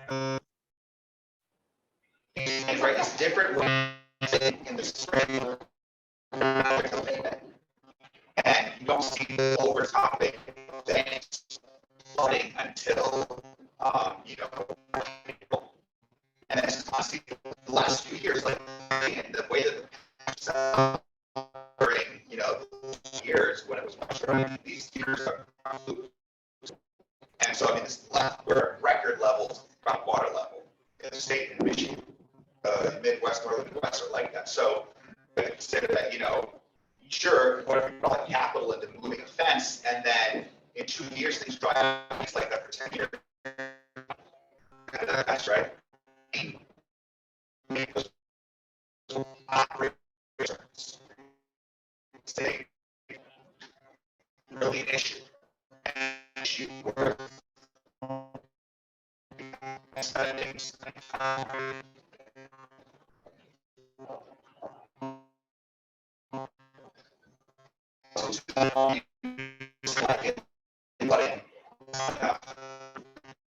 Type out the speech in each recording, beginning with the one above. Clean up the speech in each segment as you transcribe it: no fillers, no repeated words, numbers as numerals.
And right, it's different when in the spring, and you don't see the overtopping flooding until and that's just honestly the last few years, like the way that during years when it was much earlier, these years are and so I mean we're at record levels groundwater level in the state and Michigan, Midwest, Northern Midwest are like that. So consider that, sure, whatever you call it, capital into moving a fence, and then in 2 years things dry up. It's like that for 10 years. That's right. Stay really an issue. Where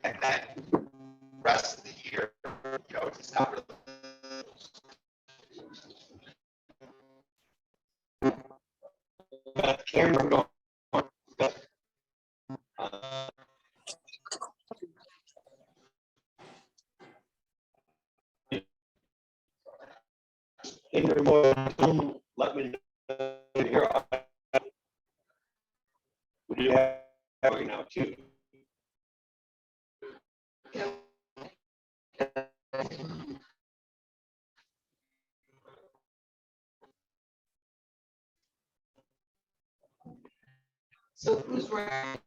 and then rest of the year, it's not really. Camera going. Let me know here. We have right now too. So who's right?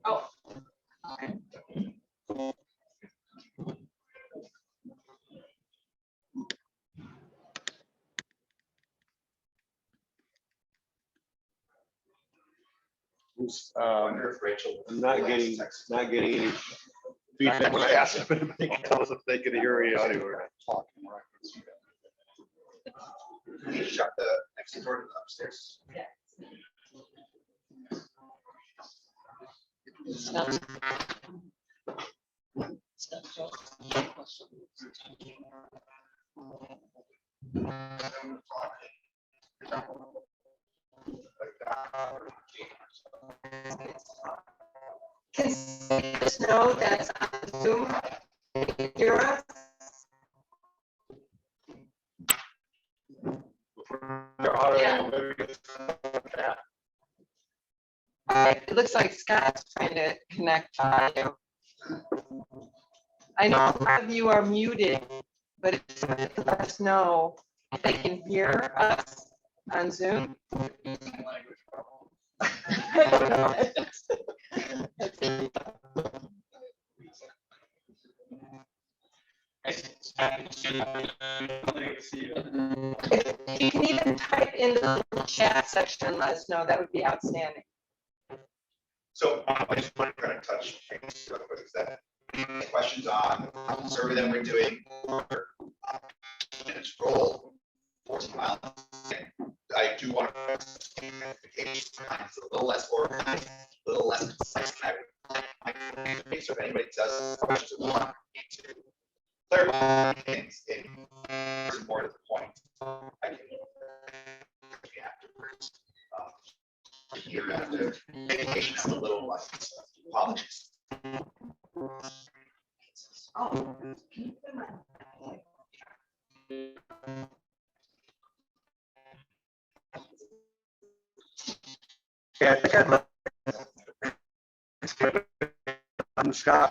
Oh, okay. I'm not getting any feedback when I ask them if they can tell us if they can hear the audio or not. Can you shut the exit door to the upstairs? Can you just know that's on Zoom? Hear us? Yeah. It looks like Scott's trying to connect to audio. I know a lot of you are muted, but if someone could let us know if they can hear us on Zoom. I don't know. If you can even type in the chat section and let us know, that would be outstanding. So I just want to kind of touch base real quick. Is that any questions on the survey that we're doing or its role 14 miles? I do want to it's a little less organized, a little less concise. So if anybody does questions or want to clarify things in more to the point, I can afterwards. Here after vacation, I'm a little less. Apologies. Oh. Yeah, I think I'm Scott.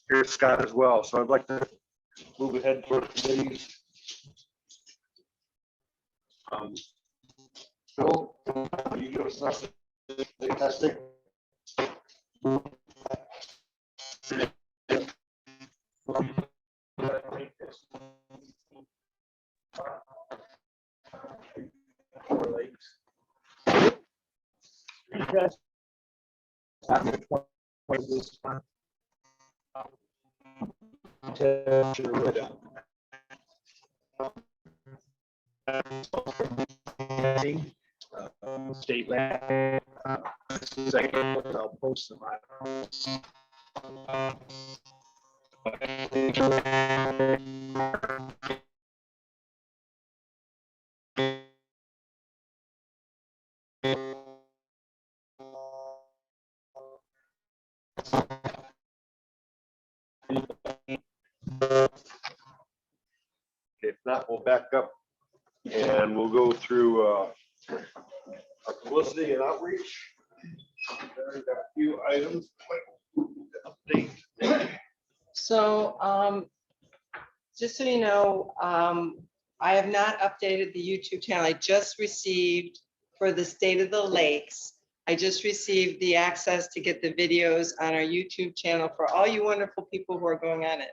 Here's Scott as well. So I'd like to move ahead toward committees. Phil, you give us the testing. state land. Second, I'll post them. If not, we'll back up and we'll go through our publicity and outreach. There's a few items. Update. So just so you know, I have not updated the YouTube channel. I just received for the State of the Lakes. I just received the access to get the videos on our YouTube channel for all you wonderful people who are going on it,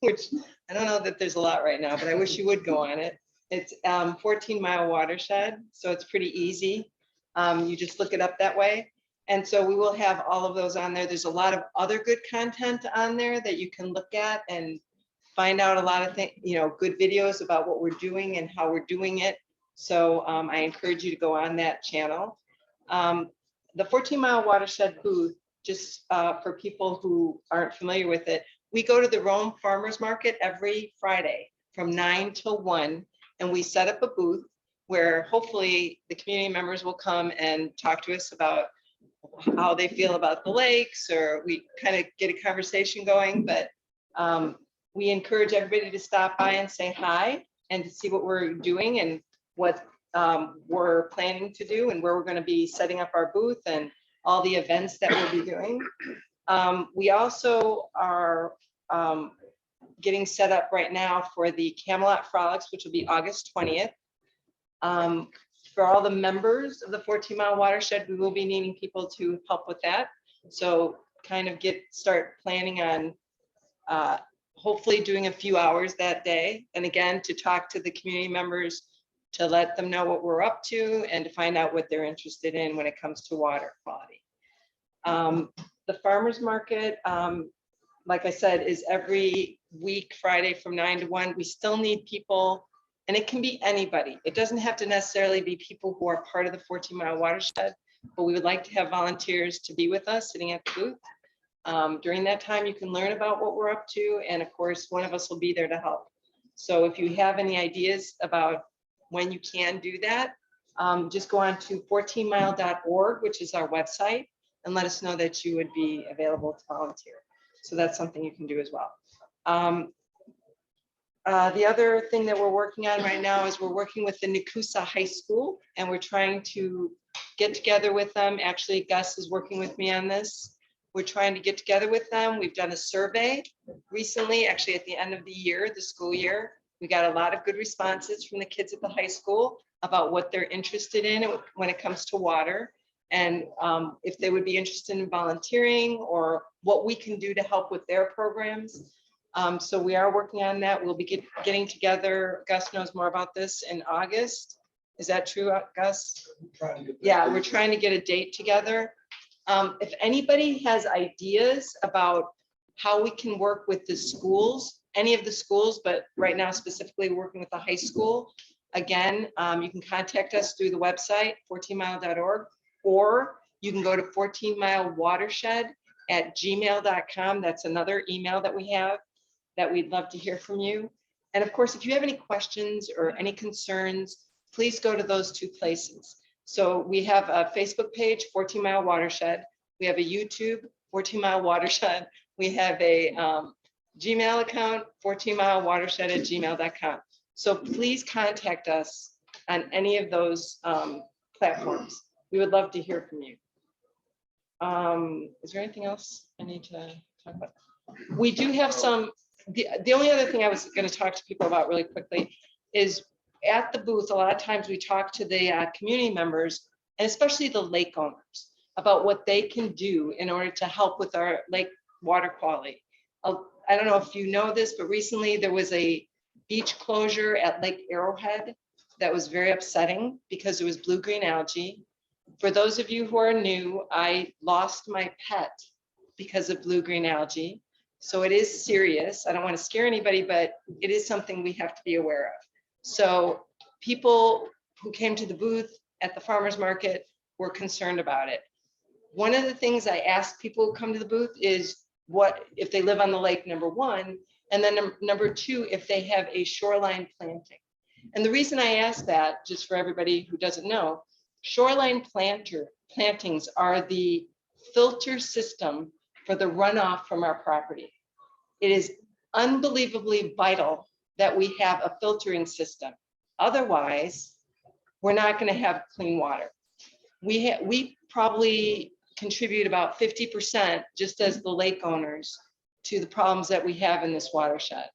which I don't know that there's a lot right now, but I wish you would go on it. It's 14 Mile Watershed, so it's pretty easy. You just look it up that way. And so we will have all of those on there. There's a lot of other good content on there that you can look at and find out a lot of things, you know, good videos about what we're doing and how we're doing it. So I encourage you to go on that channel. The 14 Mile Watershed booth, just for people who aren't familiar with it, we go to the Rome Farmers Market every Friday from 9 till 1, and we set up a booth where hopefully the community members will come and talk to us about how they feel about the lakes, or we kind of get a conversation going. But we encourage everybody to stop by and say hi and to see what we're doing and what we're planning to do and where we're going to be setting up our booth and all the events that we'll be doing. We also are getting set up right now for the Camelot Frolics, which will be August 20th. For all the members of the 14 Mile Watershed, we will be needing people to help with that. So kind of start planning on hopefully doing a few hours that day. And again, to talk to the community members, to let them know what we're up to and to find out what they're interested in when it comes to water quality. The farmers market, like I said, is every week, Friday from 9 to 1. We still need people, and it can be anybody. It doesn't have to necessarily be people who are part of the 14 Mile Watershed, but we would like to have volunteers to be with us sitting at the booth. During that time, you can learn about what we're up to, and of course, one of us will be there to help. So if you have any ideas about when you can do that, just go on to 14mile.org, which is our website, and let us know that you would be available to volunteer. So that's something you can do as well. The other thing that we're working on right now is we're working with the Nakusa High School, and we're trying to get together with them. Actually, Gus is working with me on this. We're trying to get together with them. We've done a survey recently, actually at the end of the year, the school year. We got a lot of good responses from the kids at the high school about what they're interested in when it comes to water, and if they would be interested in volunteering or what we can do to help with their programs. So we are working on that. We'll be getting together. Gus knows more about this in August. Is that true, Gus? Yeah, we're trying to get a date together. If anybody has ideas about how we can work with the schools, any of the schools, but right now specifically working with the high school, again, you can contact us through the website, 14mile.org, or you can go to 14milewatershed@gmail.com. That's another email that we have that we'd love to hear from you. And of course, if you have any questions or any concerns, please go to those two places. So we have a Facebook page, 14 Mile Watershed. We have a YouTube, 14 Mile Watershed. We have a Gmail account, 14milewatershed@gmail.com. So please contact us on any of those platforms. We would love to hear from you. Is there anything else I need to talk about? We do have some, the only other thing I was going to talk to people about really quickly is at the booth, a lot of times we talk to the community members, and especially the lake owners, about what they can do in order to help with our lake water quality. I don't know if you know this, but recently there was a beach closure at Lake Arrowhead that was very upsetting because it was blue-green algae. For those of you who are new, I lost my pet because of blue-green algae. So it is serious. I don't want to scare anybody, but it is something we have to be aware of. So people who came to the booth at the farmer's market were concerned about it. One of the things I ask people who come to the booth is what, if they live on the lake, number one, and then number two, if they have a shoreline planting. And the reason I ask that, just for everybody who doesn't know, shoreline plantings are the filter system for the runoff from our property. It is unbelievably vital that we have a filtering system. Otherwise, we're not going to have clean water. We probably contribute about 50%, just as the lake owners, to the problems that we have in this watershed,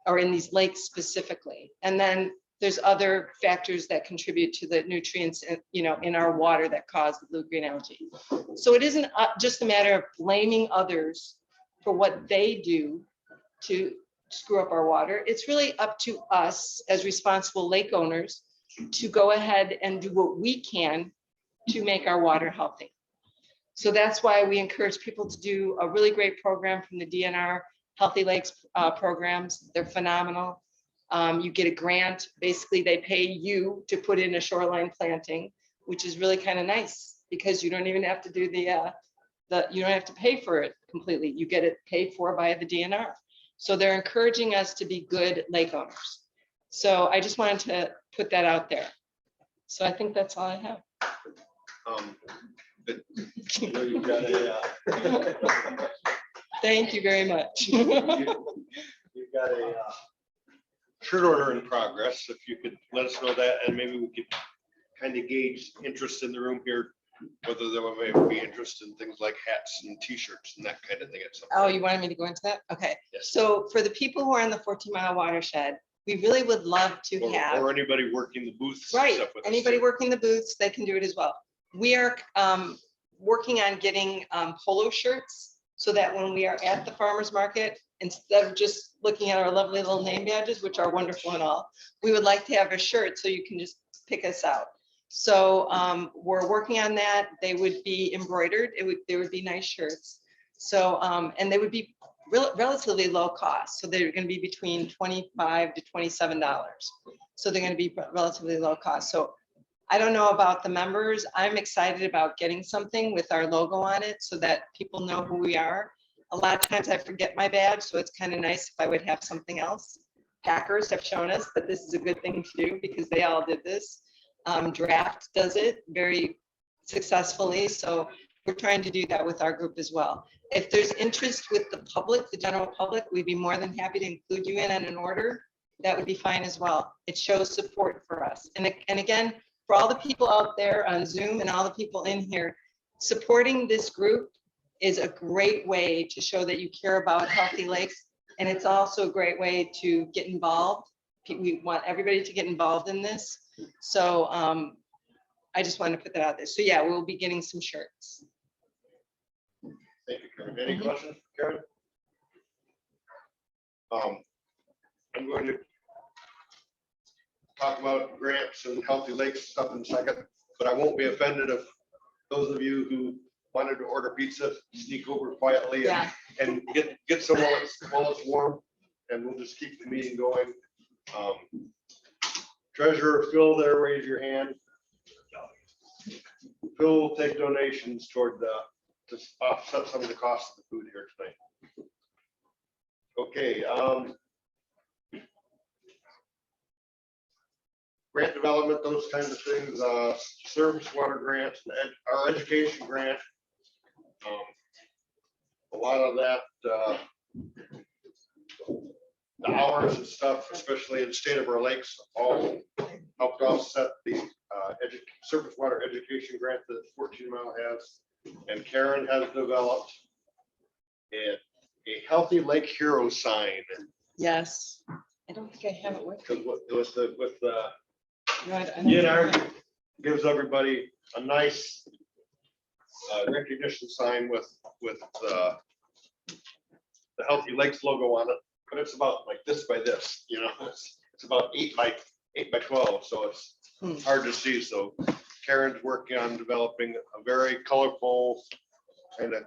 or in these lakes specifically. And then there's other factors that contribute to the nutrients in our water that cause the blue-green algae. So it isn't just a matter of blaming others for what they do to screw up our water. It's really up to us as responsible lake owners to go ahead and do what we can to make our water healthy. So that's why we encourage people to do a really great program from the DNR Healthy Lakes programs. They're phenomenal. You get a grant. Basically, they pay you to put in a shoreline planting, which is really kind of nice because you don't even have to do you don't have to pay for it completely. You get it paid for by the DNR. So they're encouraging us to be good lake owners. So I just wanted to put that out there. So I think that's all I have. You know, you've got a, Thank you very much. you've got a shirt order in progress. If you could let us know that, and maybe we could kind of gauge interest in the room here, whether there may be interest in things like hats and t-shirts and that kind of thing at some Oh, point. you wanted me to go into that? Okay. Yes. So for the people who are in the 14-mile watershed, we really would love to have. Or anybody working the booths. and Right, stuff with us, anybody too. working the booths, they can do it as well. We are working on getting polo shirts so that when we are at the farmer's market, instead of just looking at our lovely little name badges, which are wonderful and all, we would like to have a shirt so you can just pick us out. So we're working on that. They would be embroidered. They would be nice shirts. So and they would be relatively low cost. So they're going to be between $25 to $27. So they're going to be relatively low cost. So I don't know about the members. I'm excited about getting something with our logo on it so that people know who we are. A lot of times I forget my badge, so it's kind of nice if I would have something else. Hackers have shown us that this is a good thing to do because they all did this. Draft does it very successfully. So we're trying to do that with our group as well. If there's interest with the public, the general public, we'd be more than happy to include you in on an order. That would be fine as well. It shows support for us. And again, for all the people out there on Zoom and all the people in here, supporting this group is a great way to show that you care about healthy lakes. And it's also a great way to get involved. We want everybody to get involved in this. So I just wanted to put that out there. So yeah, we'll be getting some shirts. Thank you, Karen. Any questions, Karen? I'm going to talk about grants and healthy lakes stuff in a second, but I won't be offended if those of you who wanted to order pizza sneak over quietly Yeah. and get some while it's warm, and we'll just keep the meeting going. Treasurer Phil, there, raise your hand. Phil will take donations toward to offset some of the costs of the food here tonight. Okay. Grant development, those kinds of things, service water grants, and our education grant. A lot of that, the hours and stuff, especially in the state of our lakes, all helped offset the surface water education grant that 14 Mile has. And Karen has developed a healthy lake hero sign. Yes. I don't think I have it with me. With the Right, I don't DNR think I have it. gives everybody a nice recognition sign with the Healthy Lakes logo on it, but it's about like this by this, you know, it's about 8 by 12, so it's hard to see. So Karen's working on developing a very colorful kind of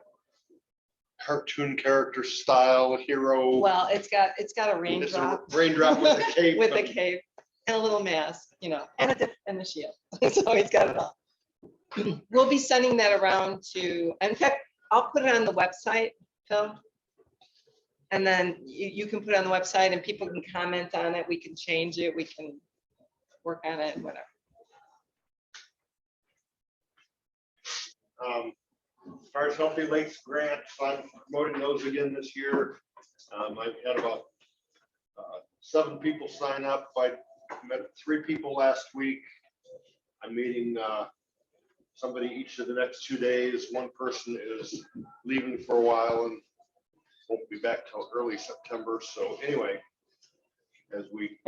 cartoon character style hero. Well, it's got a It's raindrop a raindrop with a cape. with a cape. and a little mask, you know, and a dip and a shield. So he's got it all. We'll be sending that around to, in fact, I'll put it on the website, Phil. And then you can put it on the website and people can comment on it. We can change it. We can work on it, whatever. As far as Healthy Lakes grants, I'm promoting those again this year. I've had about 7 people sign up. I met 3 people last week. I'm meeting somebody each of the next 2 days. One person is leaving for a while and won't be back till early September. So anyway, as we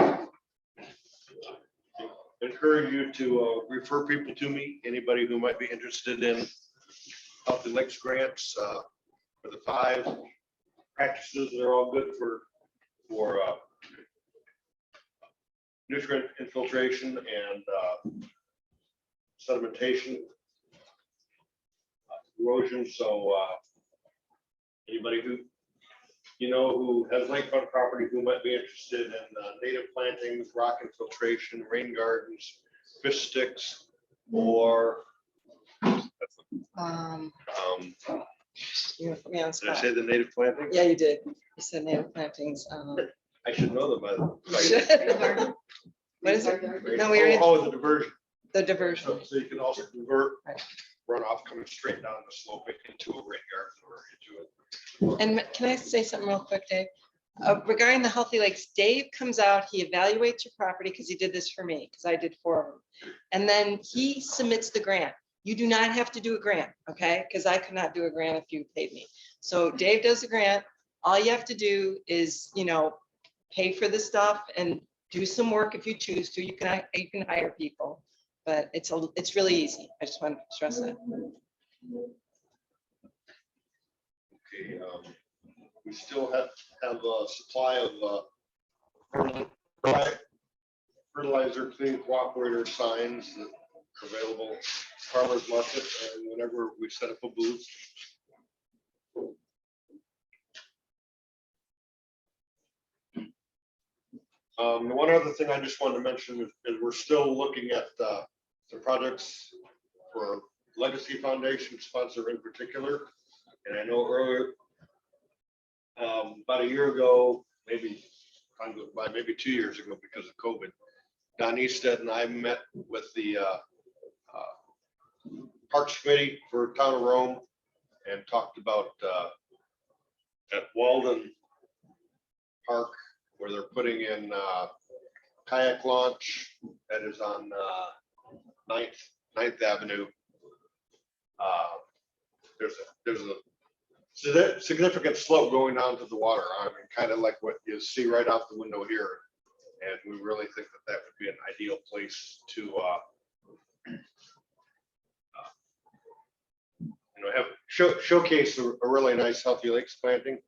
encourage you to refer people to me, anybody who might be interested in Healthy Lakes grants for the 5 practices. They're all good for nutrient infiltration and sedimentation, erosion. So anybody who who has lakefront property who might be interested in native plantings, rock infiltration, rain gardens, fish sticks, or You put me on the did I spot. say the native planting? Yeah, you did. You said native plantings. I should know them by the. What is it? Right? No, we already, Oh, the diversion. the diversion. So you can also convert Right. runoff coming straight down the slope into a rain garden or into it. And can I say something real quick, Dave? Regarding the Healthy Lakes, Dave comes out, he evaluates your property because he did this for me, because I did 4 of them. And then he submits the grant. You do not have to do a grant, okay? Because I could not do a grant if you paid me. So Dave does a grant. All you have to do is, pay for the stuff and do some work if you choose to. You can hire people, but it's really easy. I just want to stress that. Okay, we still have a supply of fertilizer clean cooperator signs that are available at farmers market and whenever we set up a booth. The one other thing I just wanted to mention is we're still looking at the projects for Legacy Foundation sponsor in particular. And I know earlier, about a year ago, maybe time goes by, maybe 2 years ago because of COVID, Don Easted and I met with the Parks Committee for Town of Rome and talked about at Walden Park where they're putting in kayak launch that is on 9th Avenue. There's a significant slope going down to the water. I mean, kind of like what you see right out the window here. And we really think that would be an ideal place to have showcase a really nice Healthy Lakes planting.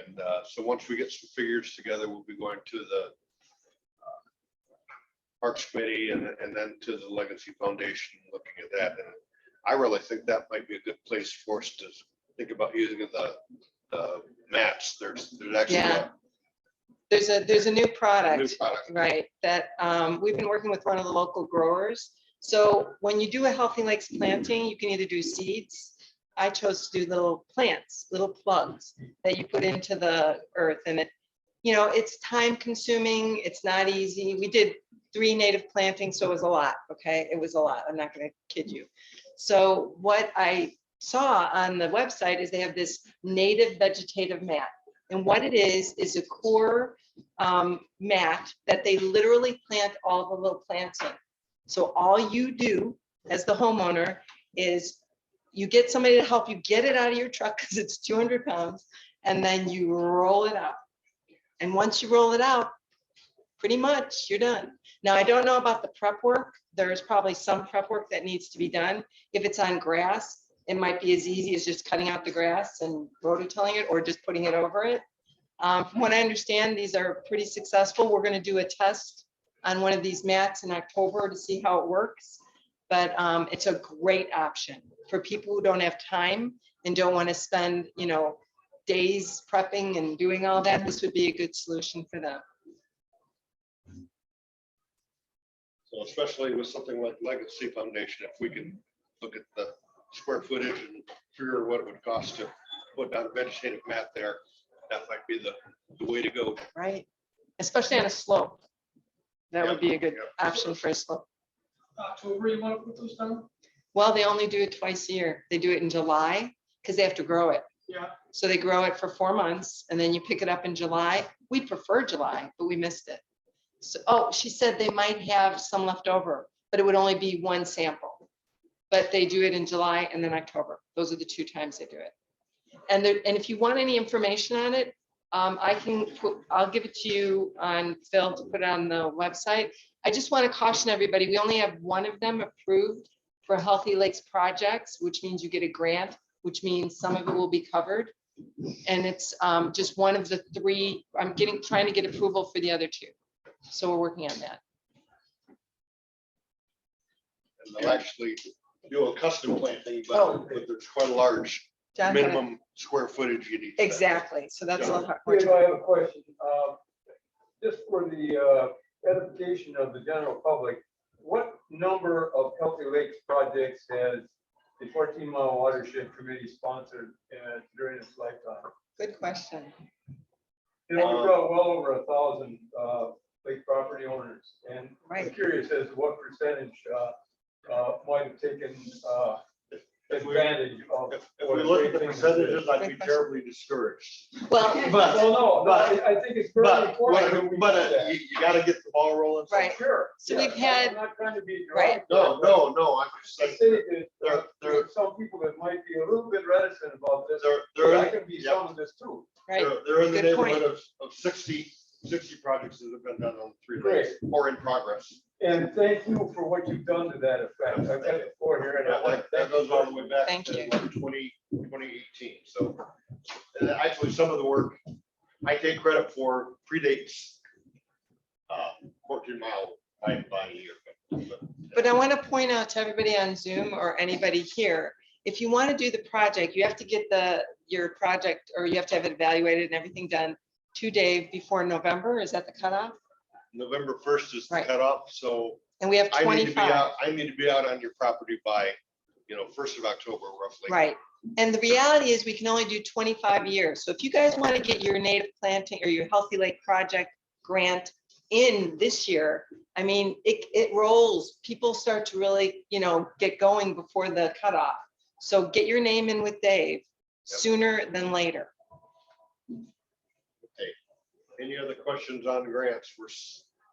And so once we get some figures together, we'll be going to the Parks Committee and then to the Legacy Foundation, looking at that. And I really think that might be a good place for us to think about using the mats. There's actually Yeah. There's a new product. new product. Right, that we've been working with one of the local growers. So when you do a Healthy Lakes planting, you can either do seeds. I chose to do little plants, little plugs that you put into the earth, and it's time consuming. It's not easy. We did 3 native plantings, so it was a lot. Okay, it was a lot. I'm not going to kid you. So what I saw on the website is they have this native vegetative mat. And what it is a core mat that they literally plant all the little plants in. So all you do as the homeowner is you get somebody to help you get it out of your truck because it's 200 pounds, and then you roll it out. And once you roll it out, pretty much you're done. Now, I don't know about the prep work. There's probably some prep work that needs to be done. If it's on grass, it might be as easy as just cutting out the grass and rototilling it or just putting it over it. From what I understand, these are pretty successful. We're going to do a test on one of these mats in October to see how it works. But it's a great option for people who don't have time and don't want to spend, days prepping and doing all that. This would be a good solution for them. Well, especially with something like Legacy Foundation, if we can look at the square footage and figure what it would cost to put down a vegetative mat there, that might be the way to go. Right, especially on a slope. That would be a good Yep. option for a slope. October, you want to put those down? Well, they only do it twice a year. They do it in July because they have to grow it. Yeah. So they grow it for 4 months and then you pick it up in July. We prefer July, but we missed it. So, oh, she said they might have some left over, but it would only be one sample. But they do it in July and then October. Those are the 2 times they do it. And if you want any information on it, I'll give it to you on Phil to put it on the website. I just want to caution everybody, we only have 1 of them approved for Healthy Lakes projects, which means you get a grant, which means some of it will be covered. And it's just 1 of the 3. I'm trying to get approval for the other 2. So we're working on that. And they'll actually do a custom planting, Oh. but there's quite a large John had a- minimum square footage you need. Exactly. So that's Yeah. a lot. Dave, I have a question. Just for the edification of the general public, what number of Healthy Lakes projects has the 14 Mile Watershed Committee sponsored during its lifetime? Good question. You know, we brought well over 1,000 lake property owners, and I'm Right. curious as to what percentage might have taken If we advantage of. If we look at the percentages, I'd be terribly discouraged. Well, Well, no, I think it's very But, important. that we do that. you gotta get the ball rolling. Right. Sure. So yeah, we've had- I'm not trying to be. Right. No, I'm just I saying, say that There- there are some people that might be a little bit reticent about this. they're, I can be yeah. some of this too. right. they're in the Good point. neighborhood of 60 projects that have been done on 3 Great. lakes or in progress. And thank you for what you've done to that effect. I've got the floor here and I want to That thank goes you. all the way back Thank to you. like 2018, so. And actually, some of the work I take credit for predates 14 Mile by a year. But I want to point out to everybody on Zoom or anybody here, if you want to do the project, you have to get your project, or you have to have it evaluated and everything done 2 days before November. Is that the cutoff? November 1st is the Right. cutoff, so And we have I need to be 25. out, on your property by, 1st of October roughly. Right. And the reality is we can only do 25 years. So if you guys want to get your native planting or your Healthy Lake project grant in this year, I mean, it rolls. People start to really, get going before the cutoff. So get your name in with Dave sooner than later. Any other questions on grants?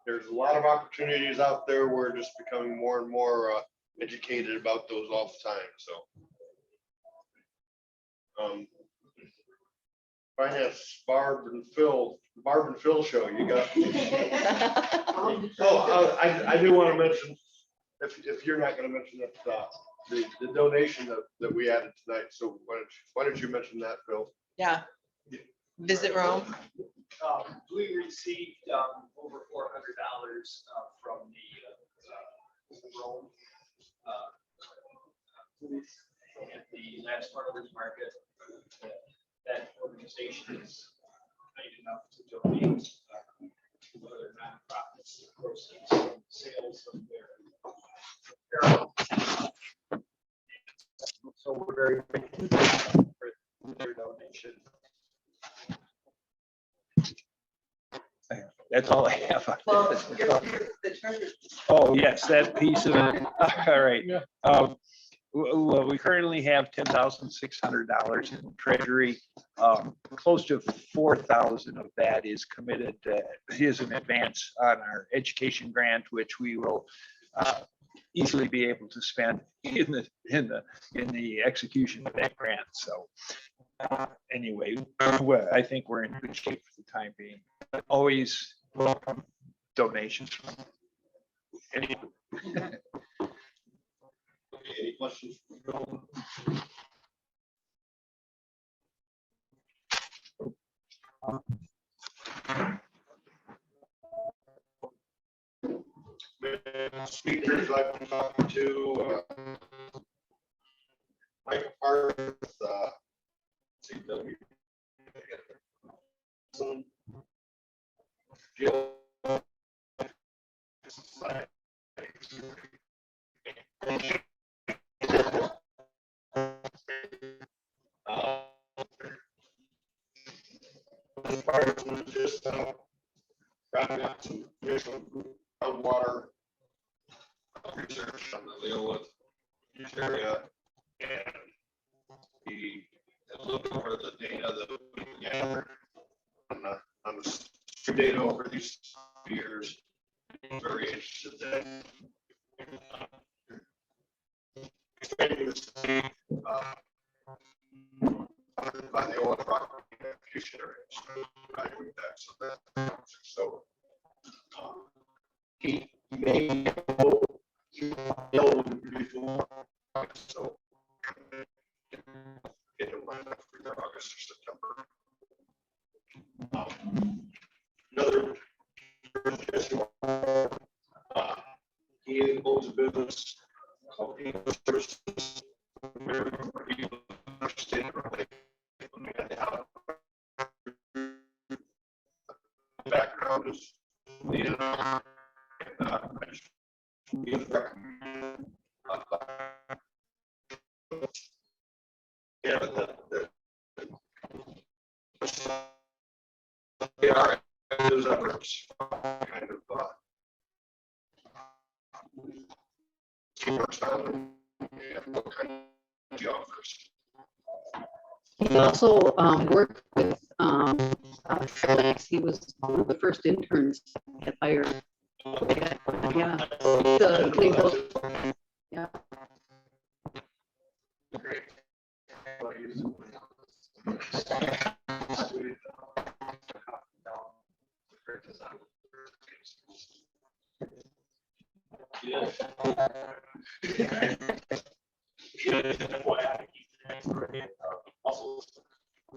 There's a lot of opportunities out there. We're just becoming more and more educated about those all the time, so. Finance, Barb and Phil show, you got. Oh, I do want to mention, if you're not going to mention it, the donation that we added tonight, so why don't you mention that, Phil? Yeah. Visit Rome. We received over $400 from the Rome at the last farmers market. That organization is kind enough to donate to other nonprofits the proceeds from sales of their apparel. So we're very grateful for their donation. That's all I have. on Well, this. the treasure. Oh, yes, that piece of it. All right. Well, we currently have $10,600 in treasury. Close to 4,000 of that is committed, is an advance on our education grant, which we will easily be able to spend in the execution of that grant. So anyway, I think we're in good shape for the time being. Always welcome donations from any. Any questions? Speakers I've been talking to, Mike Park, CW. Jill. fire was just wrapping up some initial groundwater research on the Leowood area, and he had looked over the data that we gathered on the stream data over these years. Very interested in expanding the state by the oil rock identification area. So evaluate that. So he may go before, so get it lined up for either August or September. Another he owns a business called English Services. Background is they are those efforts kind of works out and what kind of offers. He also worked with Felix. He was one of the first interns at hired. Yeah, they both. Yeah.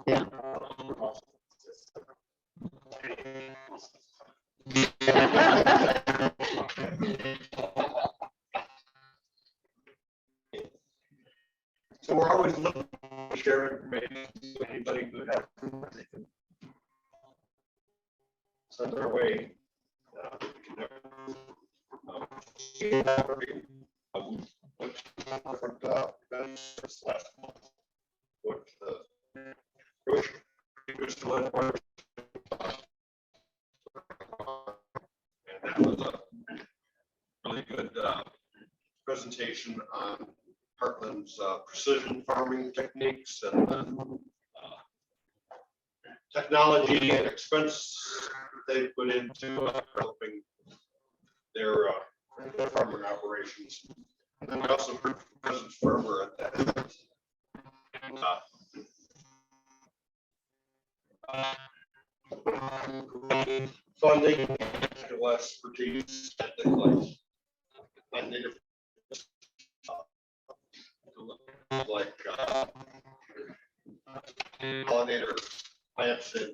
Yeah. So we're always looking to share information with anybody who has send their way. Different events last month. What the and that was a really good presentation on Heartland's precision farming techniques and technology and expense they put into developing their farming operations. And then we also heard from President Farmer at that event. Funding, less expertise, technically, and native like pollinator plants and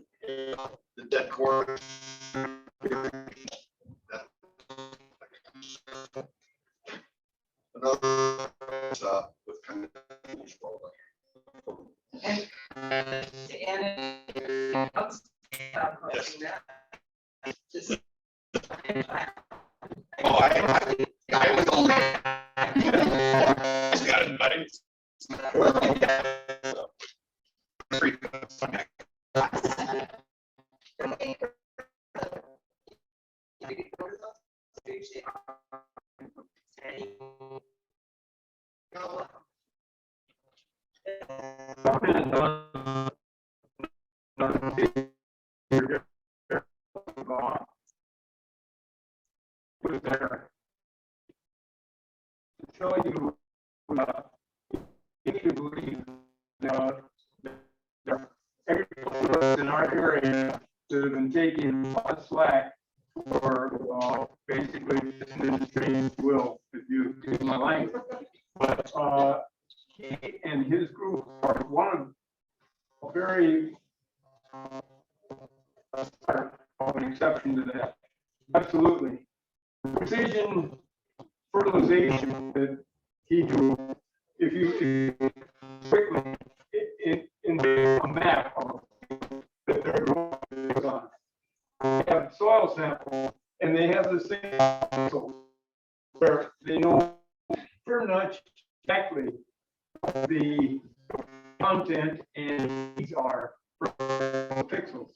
the dead core. Another with kind of And just oh, I was only. He's got it, buddy. Show you, if you believe that agriculture in our area that have been taking a lot of slack for basically this industry will, if you use my language. But he and his group are one of a very of an exception to that. Absolutely. Precision fertilization that he drew, if you quickly in a map of that they're growing on. They have soil samples and they have the same soil where they know pretty much exactly what the content and these are for pixels.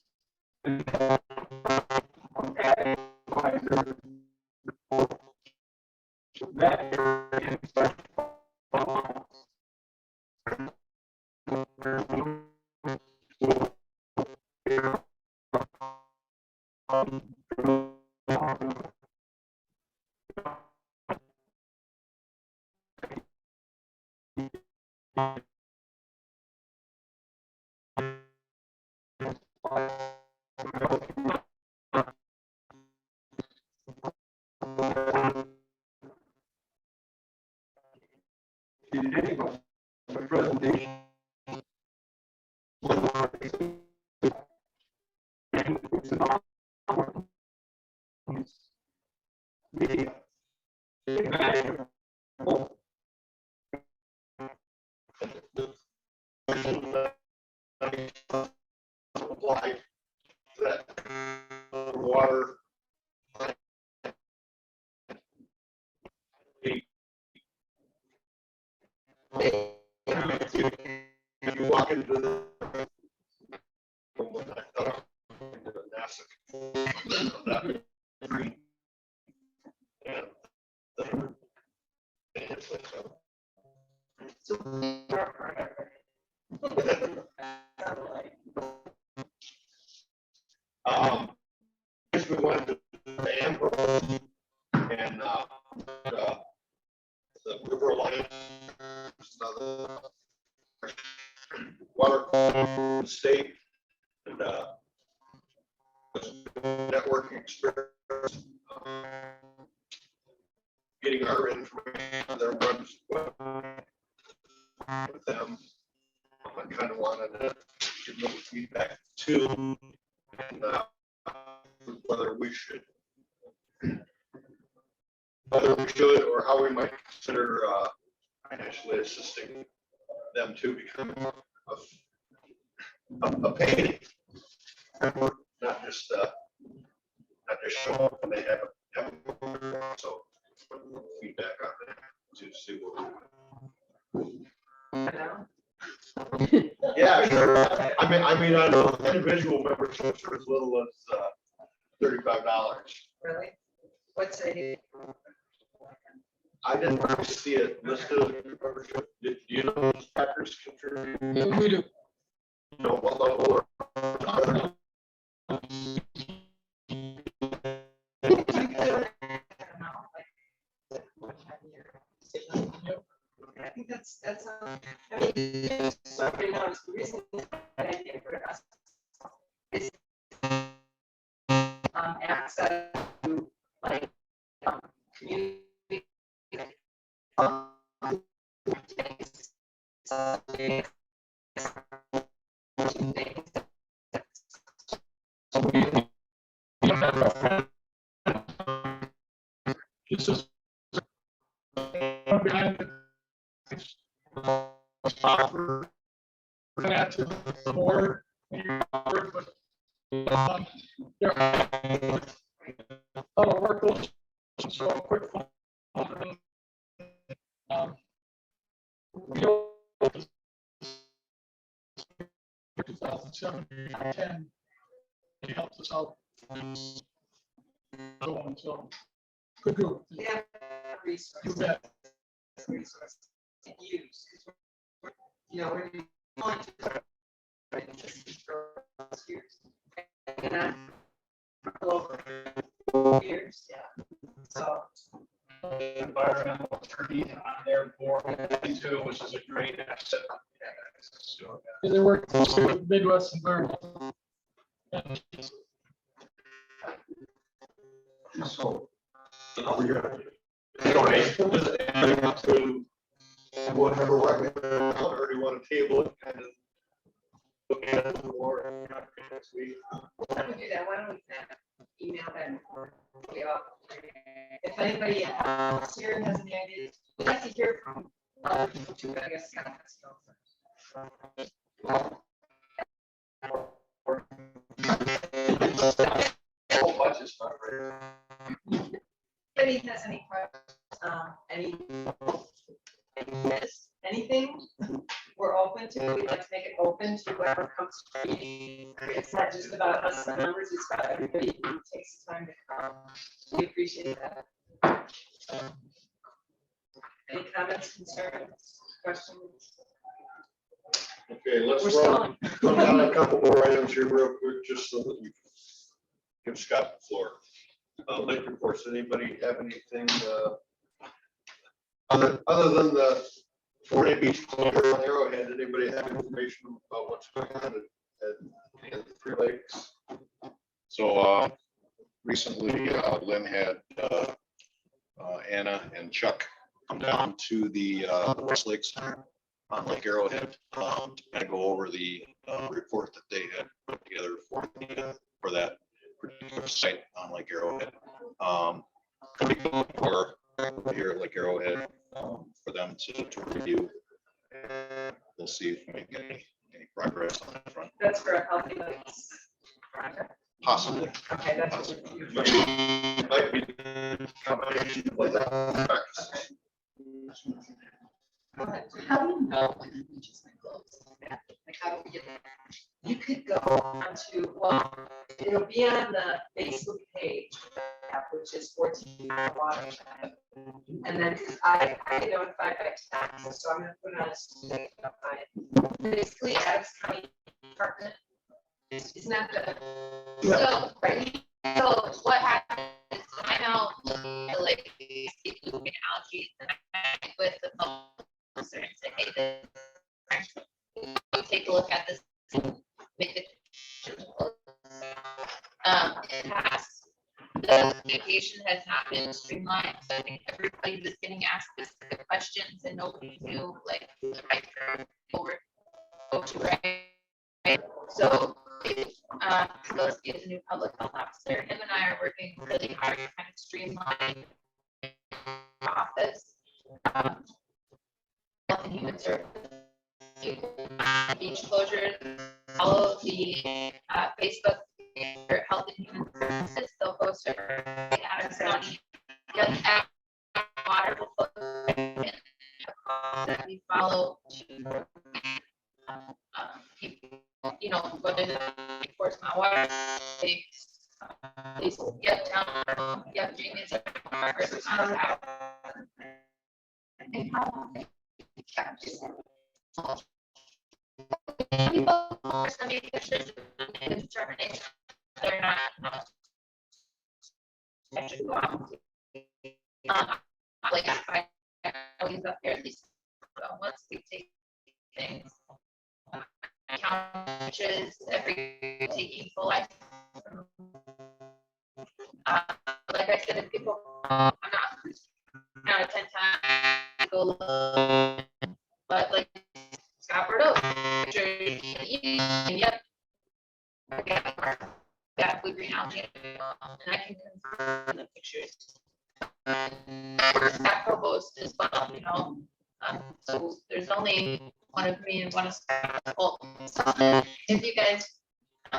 Apply that water. If you walk into the we went to the Ambrose and the River Alliance, another water state and networking experience, getting our information on their website with them. I kind of wanted to give them feedback too, and whether we should or how we might consider financially assisting them to become a paid member, not just show up when they have so feedback on that to see what we yeah, sure. I mean, on individual memberships are as little as $35. Really? What's it? I didn't really see it listed in the membership. Do you know those factors contribute? We do. You know what level or? I think that's, I mean, so right now, it's the reason I think for us is access to like community. This is offer that to the board. I'll work those. So quick. We don't. 2007, 10, he helped us out. So on, so good group. Yeah, You resource bet. to use. You know, we're going to. And I- over years, yeah. So. Environmental attorney on their board too, which is a great asset. They work closely with Midwest Environmental. So, we're gonna donate to whatever way or do you want to table it and look at it more next week? Why don't we do that? Why don't we email them or we all, if anybody else here has any ideas, we'd like to hear from other people too, but I guess Scott has to go. Whole bunch of stuff right here. Anybody has any questions, anything, we're open to, we'd like to make it open to whoever comes to speak. It's not just about us, the numbers, it's about everybody who takes the time to come. We appreciate that. Any comments, concerns, questions? Okay, let's We're run down a couple more items here real quick, just so that we give Scott the floor. Lake reports, anybody have anything, other than the 4-day beach closure on Arrowhead, anybody have information about what's going on at the Three Lakes? So recently, Lynn had Anna and Chuck come down to the West Lake Center on Lake Arrowhead to kind of go over the report that they had put together for that particular site on Lake Arrowhead. For here at Lake Arrowhead for them to review. We'll see if we make any progress on that front. That's for a healthy lakes project. Possibly. Okay, that's. Might be combination with that. How do you know when the beach is closed? Like, how do we get that? You could go onto, well, it'll be on the Facebook page, which is 14 Mile Watershed. And then I get notified by text, so I'm gonna put it on a stick. Basically, Adams County Department. Isn't that the? So, right, so what happens, I know, like, looking algae with the public concern, say, hey, take a look at this, make it. It has, the communication has not been streamlined, so I think everybody was getting asked specific questions and nobody knew, like, the right term over, go to right. So, Provost is a new public health officer. Him and I are working really hard to kind of streamline the office. Health and Human Services, beach closures, all of the Facebook for Health and Human Services, they'll post it. Adams County, get water that we follow. You know, whether they enforce my water, they get down, get Jamie's first contact. And how long they catch. People send me pictures of determination. They're not. Actually, go out. Like I always up there at least once we take things. Couches every taking full life. Like I said, if people, I'm not out of 10 times to go look, but like Scott Provost, and yep, got blue green algae, and I can confirm the pictures. Scott Provost as well, you know. So there's only one of me and one of Scott. So if you guys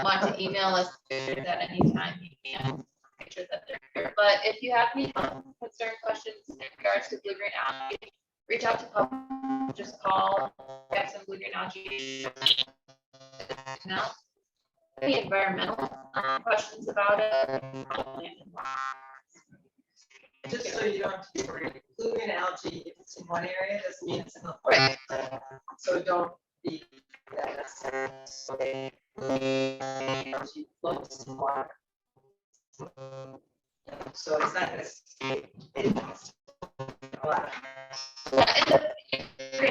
want to email us at any time, you can make sure that they're here. But if you have any concern questions in regards to blue green algae, reach out to public, just call, get some blue green algae. No, any environmental questions about it. Just so you don't have to worry, blue green algae, if it's in one area, doesn't mean it's in the whole. So don't be that. So algae floats in water. So it's not gonna stay. Green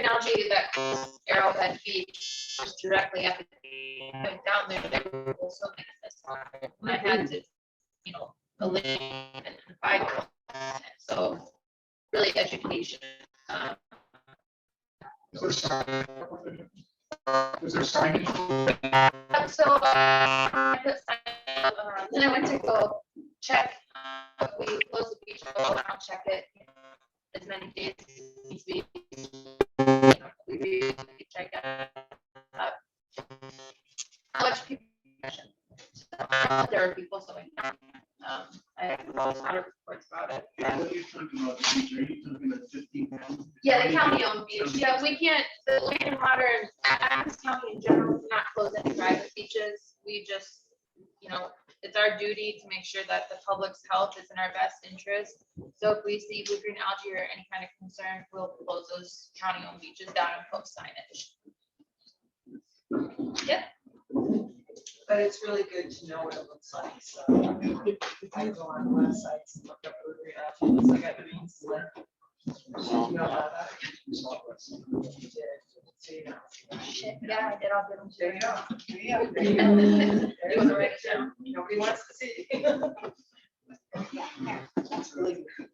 algae that Arrowhead Beach was directly at the down there. They were also and I had to, you know, eliminate and find. So really education. Is there signage? So I put then I went to go check. We closed the beach. I'll check it as many days as needs to be. We check it out. How much people? There are people so I have a lot of reports about it. What are you talking about? Are you talking about 15? Yeah, the county owned beach. Yeah, we can't, the land Water and Adams County in general do not close any private beaches. We just, you know, it's our duty to make sure that the public's health is in our best interest. So if we see blue green algae or any kind of concern, we'll close those county-owned beaches down and post signage. Yep. But it's really good to know what it looks like, so. I go on websites and look up blue green algae, it looks like a green slit. You know about that? You did, so you know. Yeah, I did. I'll give them There you go. Yeah. You want to write it down? Nobody wants to see. That's really good.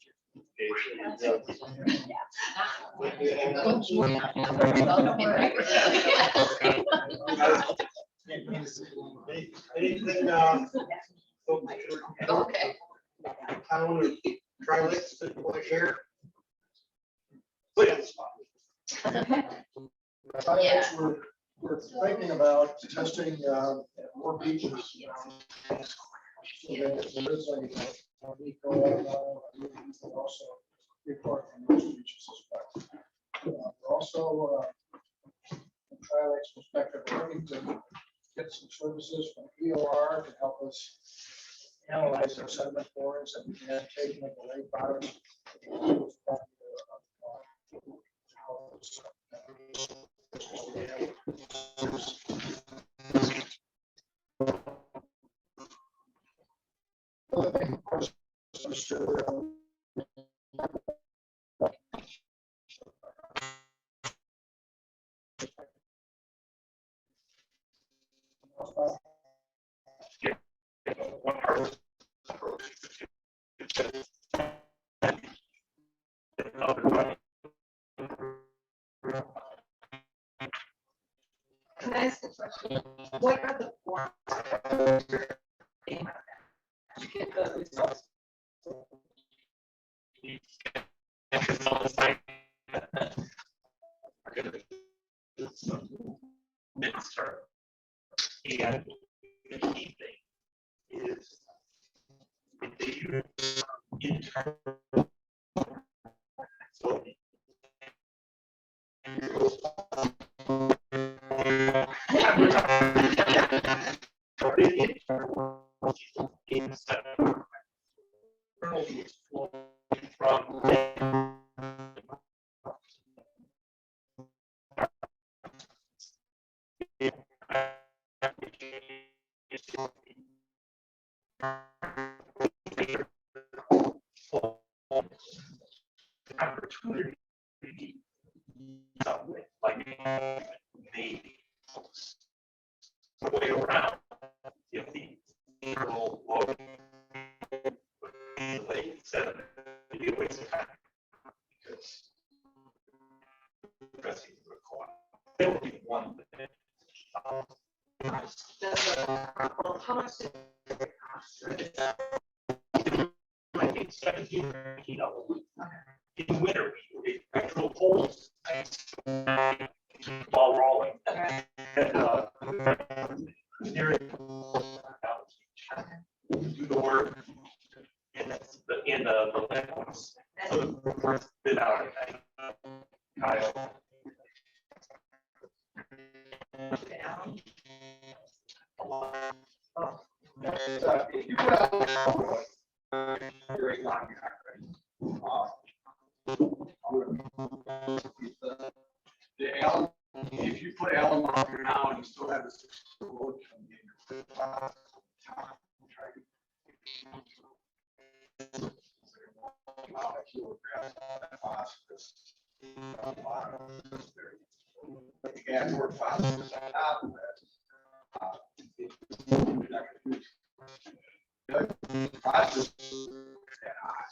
Anything, Okay. town or tri-lakes that you want to share? Put it on the spot. Yeah. We're thinking about testing more beaches. So that if there is a we'll also report from those beaches as well. We're also, from tri-lakes perspective, looking to get some services from EOR to help us analyze our sediment borings that we can take into the lake bottoms. Can I ask a question? What are the forms? To get the results. And the key thing is if they use internal. So opportunity. Like maybe the way around if the internal load like sediment would be a waste of time because addressing the cause. There will be one thing. How much? I think 17 or 18 dollars. In winter, we drill holes while rolling. And near it, do the work. And that's the left ones. So the first bit out at night. Kyle. If you put out very long the alum, if you put alum on there now and you still have this load coming in. Yeah, more phosphorus on top of that. Phosphorus that high.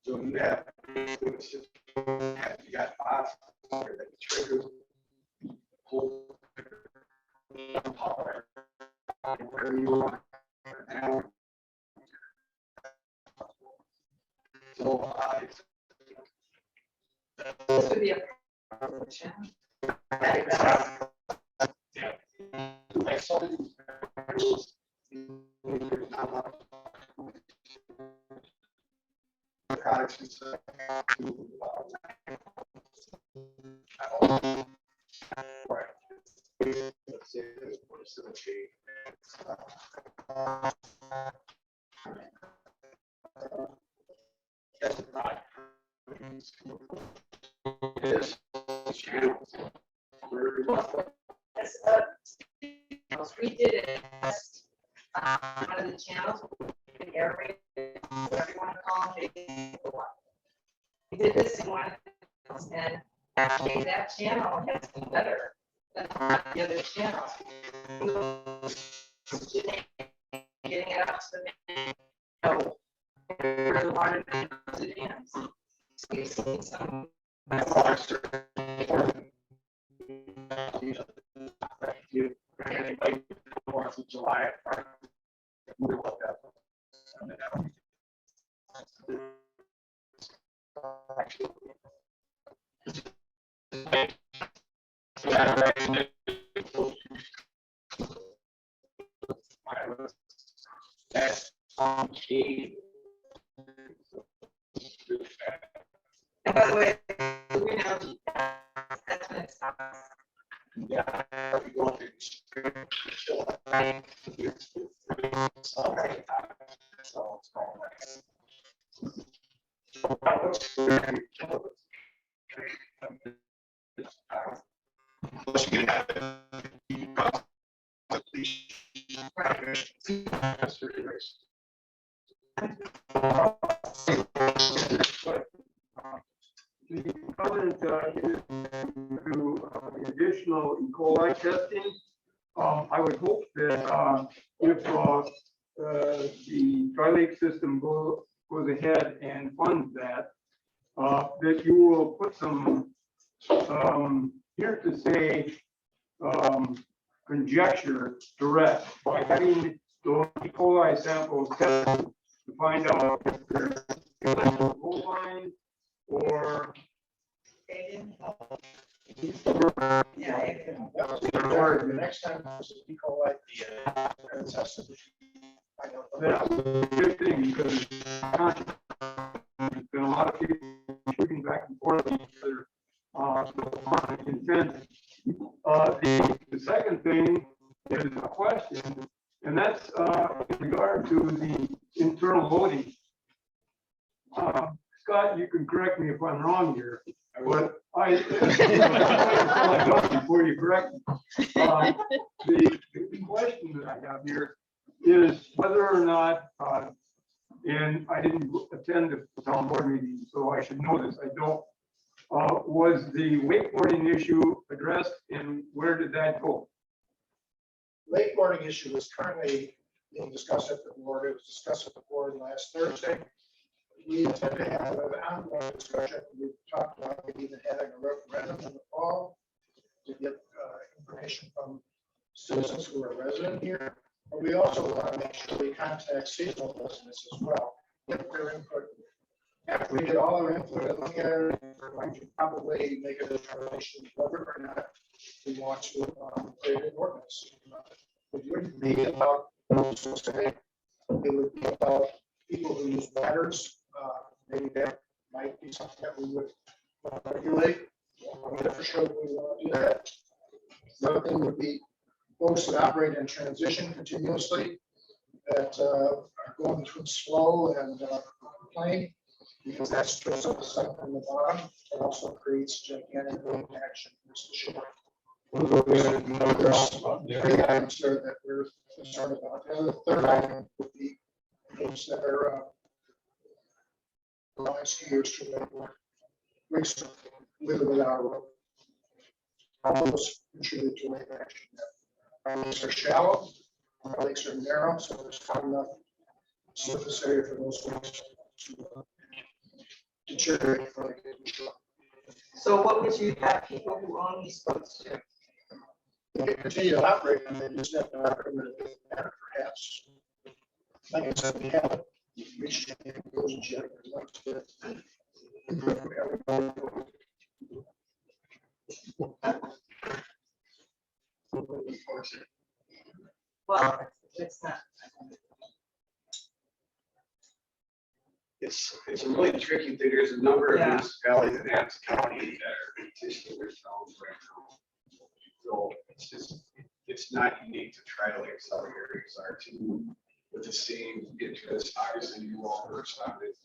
So you have, you got phosphorus that triggers pull power where you want. So This would be a. I saw We did it. One of the channels, the area, whatever you want to call it. We did this in one of the channels, and actually that channel has been better than the other channels. Getting it up to the, where the water goes in. So we've seen some. July. And by the way, we know that's when it stops. The covenant is to additional E. coli testing. I would hope that if the Tri-Lake system goes ahead and funds that, that you will put some here to say conjecture direct by having those E. coli samples tested to find out if they're bovine or The next time there's an E. coli test, I know. that's a good thing because there's been a lot of people shooting back and forth with each other. The second thing is a question, and that's in regard to the internal loading. Scott, you can correct me if I'm wrong here, but I before you correct me. The question that I have here is whether or not, and I didn't attend the town board meeting, so I should know this. I don't. Was the wakeboarding issue addressed, and where did that go? Wakeboarding issue is currently being discussed at the board. It was discussed at the board last Thursday. We intend to have an ongoing discussion. We talked about maybe even having a referendum in the fall to get information from citizens who are resident here. But we also want to make sure we contact seasonal residents as well, get their input. After we get all our input and look at it, we should probably make a determination whether or not we want to create an ordinance. It wouldn't be about those who say, it would be about people who use ladders. Maybe that might be something that we would regulate. I'm not for sure we want to do that. The other thing would be folks that operate in transition continuously that are going between slow and plane, because that's just up the stuff on the bottom. It also creates gigantic wave action. Three items there that we're concerned about. And the third item would be those that are allowing skiers to race with or without a rope. All those contribute to wave action. Our lakes are shallow, our lakes are narrow, so there's not enough surface area for those lakes to deteriorate. So what would you have people who own these boats do? They can continue to operate, and they just have to operate in a different manner, perhaps. Like I said, we haven't reached any conclusions yet. We'd like to Well, it's not. It's a really tricky thing. There's a number of Yeah. municipalities in Adams County that are petitioning themselves right now. So it's not unique to try to like some areas are too with the same interest. Obviously, you all responded.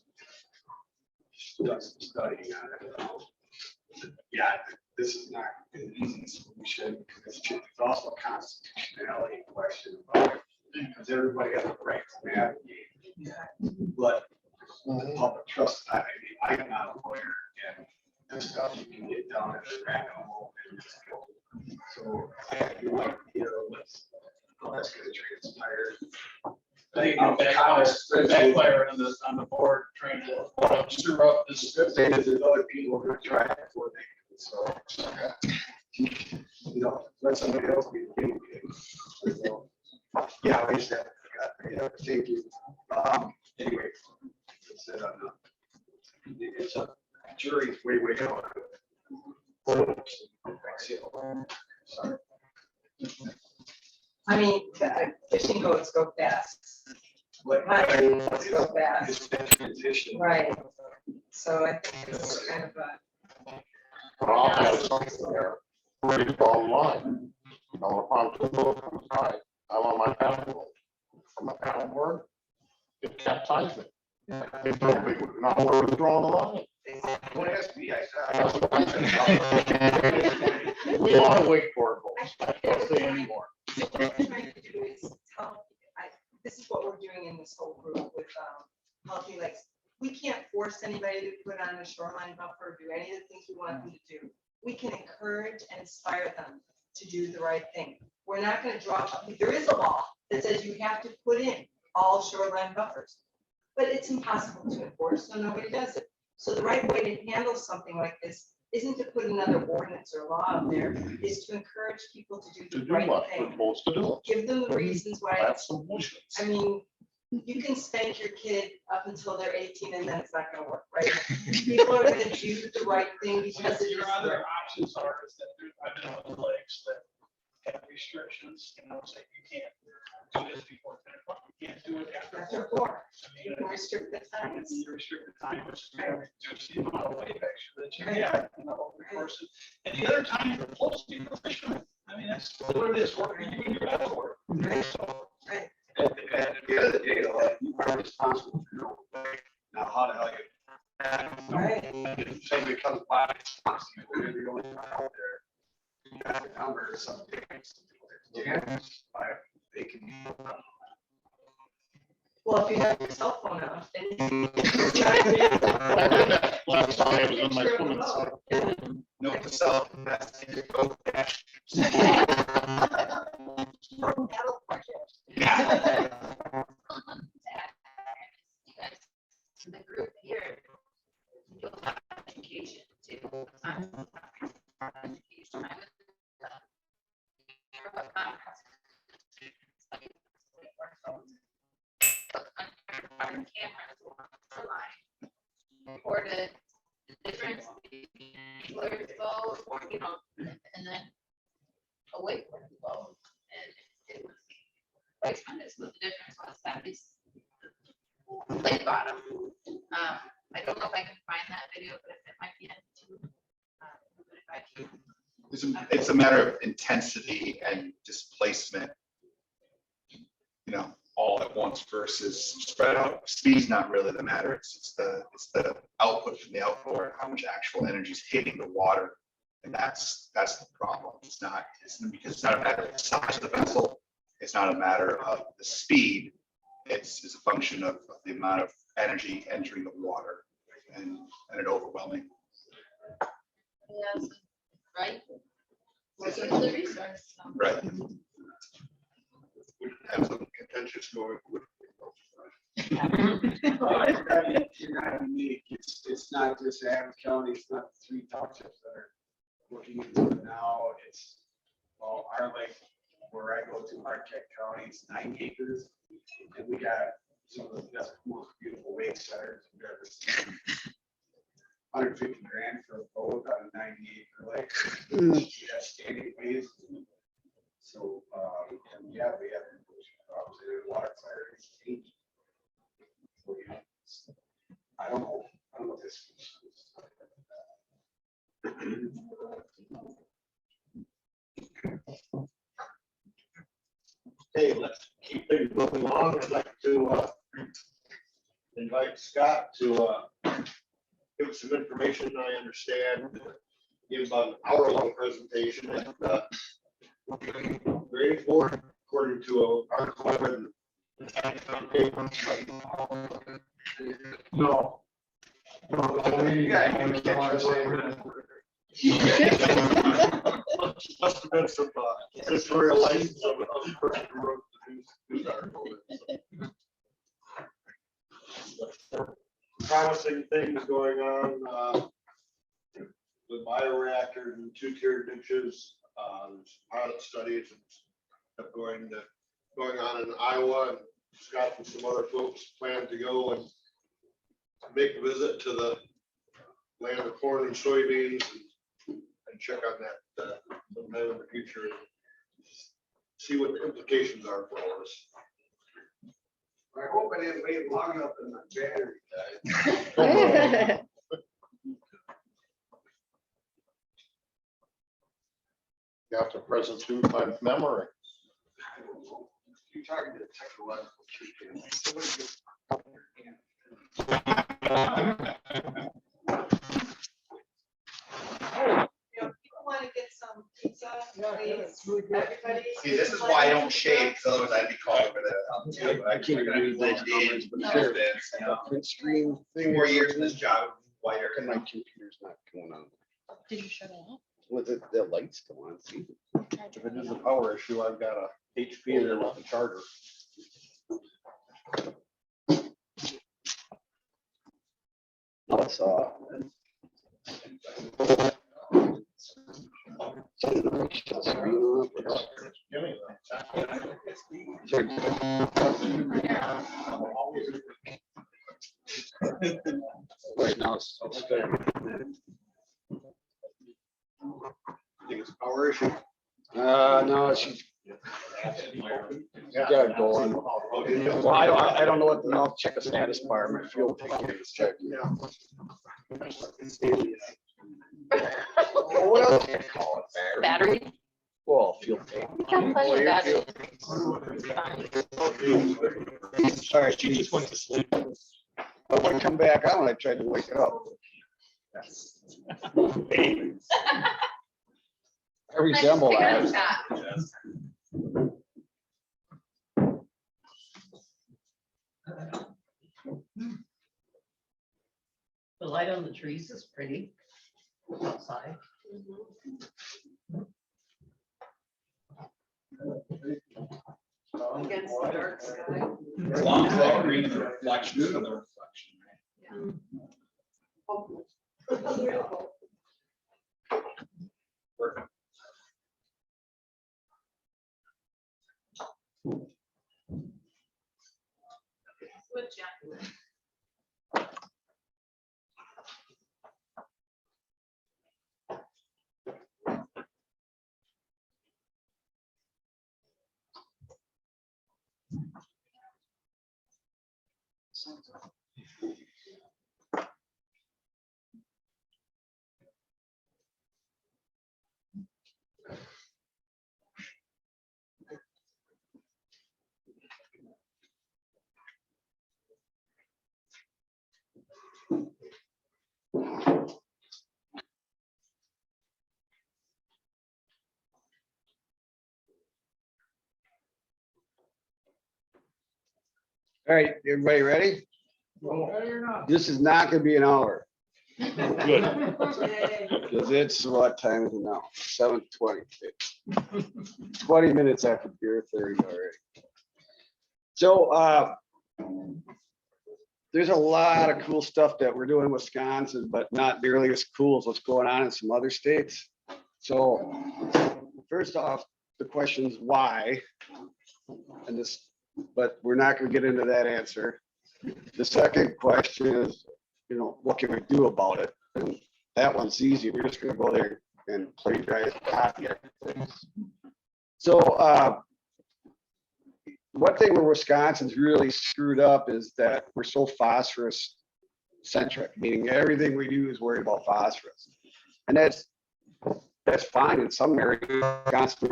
Done some studying on it. Yeah, this is not an easy solution because there's also a constitutionality question about it. Because everybody has a right to navigate. But the public trust, I mean, I'm not a lawyer and this stuff you can get down at the rabbit hole and just go. So I have no idea what's, how that's gonna transpire. I think you're backfire on the board trying to stir up this. There's other people who are trying to for it, so. You know, let somebody else be. So, yeah, I said, yeah, thank you. Anyway. That's it, I'm not- It's a jury's way out. Sorry. I mean, fishing boats go fast. Hunting boats go fast. It's that transition. Right. So I think it's kind of a, I'll have something there. Ready to online. I want to come inside. I want my passport. From my passport. It capsized me. It told me not where to draw the line. Don't ask me, I That's said. what I said. We want to wait for it, folks. I can't say anymore. what we're trying to do is tell, this is what we're doing in this whole group with Healthy Lakes. We can't force anybody to put on a shoreline buffer, do any of the things we want them to do. We can encourage and inspire them to do the right thing. We're not going to draw, there is a law that says you have to put in all shoreline buffers, but it's impossible to enforce, so nobody does it. So the right way to handle something like this isn't to put another ordinance or law out there, is to encourage people to do To the do right what we're thing. supposed to do. Give them the reasons why Have it's, solutions. I mean, you can spank your kid up until they're 18 and then it's not gonna work, right? People are gonna do the right thing because it is Your the other right. options are is that I've been on the lakes that have restrictions, you know, say you can't do this before 10 o'clock, you can't do it after. After 4, I you mean, can restrict the times. you restrict the time, which is just the amount of wave action that you get, you know, over the course of, and the other time you're supposed to be professional. I mean, that's what it is, what you do your best work. So, Right. At the end of the day, like, you are responsible for your own life. Now, how the hell you? Right. If somebody comes by, you're the only one out there. You have to number some things. They can. Well, if you have your cell phone out, then. Last time I was in my swimming suit. No, so that's the go dash. Yeah. The group here. You'll have education too. Education. Recorded the difference between where to go, or, you know, and then away from the flow. And it was quite tremendous, but the difference was that is lake bottom. I don't know if I can find that video, but it might be in YouTube. But if I can, It's a matter of intensity and displacement. You know, all at once versus spread out. Speed's not really the matter. It's the output from the outboard, how much actual energy is hitting the water. And that's the problem. It's because it's not a matter of the size of the vessel. It's not a matter of the speed. It's a function of the amount of energy entering the water and it overwhelming. yes, right? What's the resource? So. Right. We have some contentious going with. You're not unique. It's not just Adams County, it's not the 3 townships that are working into it now. It's, well, our lake, where I go to, Marquette County, it's 9 acres. And we got some of the best, most beautiful wake centers we've ever seen. 150 grand for a boat on a 90-acre lake. We have standing waves. So, and yeah, we have obviously the water fire. I don't know what this. Hey, let's keep things moving along. I'd like to invite Scott to give some information. I understand, give about an hour-long presentation at grade 4, according to an article I read in the paper. No. Must have been some editorial license of the person who wrote the news article. Promising things going on with bioreactors and 2-tiered niches. There's pilot studies and stuff going on in Iowa, and Scott and some other folks plan to go and make a visit to the land of corn and soybeans and check on that sometime in the future. See what the implications are for all this. I hope I didn't wait long enough in the battery. Got the present through my memory. You're talking to the technological treatment. People want to get some pizza, please, everybody. See, this is why I don't shave, because otherwise I'd be called over there. I can't read those numbers, but sure. Print screen. 4 years in this job, whiter. My computer's not going on. Did you shut it off? Was it the lights go on? See? If it is a power issue, I've got a HP there with a charger. No, it's right now it's there. Think it's a power issue. No, she's got it going. Well, I don't know what, I'll check the status bar, my fuel tank is checking. What else do you call it? Battery? Well, fuel tank. We got plenty of batteries. Sorry, she just went to sleep. But when I come back on, I tried to wake her up. I resemble Pick it up, that. Scott. The light on the trees is pretty outside. Against the dark sky. As long as that green reflection is the reflection, Beautiful. Good job. All right, everybody ready? This is not gonna be an hour. Good. Because it's, what time is it now? 7:20. 20 minutes after beer 30 already. So there's a lot of cool stuff that we're doing in Wisconsin, but not nearly as cool as what's going on in some other states. So first off, the question is why? And this, but we're not gonna get into that answer. The second question is, what can we do about it? And that one's easy. We're just gonna go there and plagiarize, copy everything. So one thing where Wisconsin's really screwed up is that we're so phosphorus centric, meaning everything we do is worried about phosphorus. And that's fine in some areas. Wisconsin,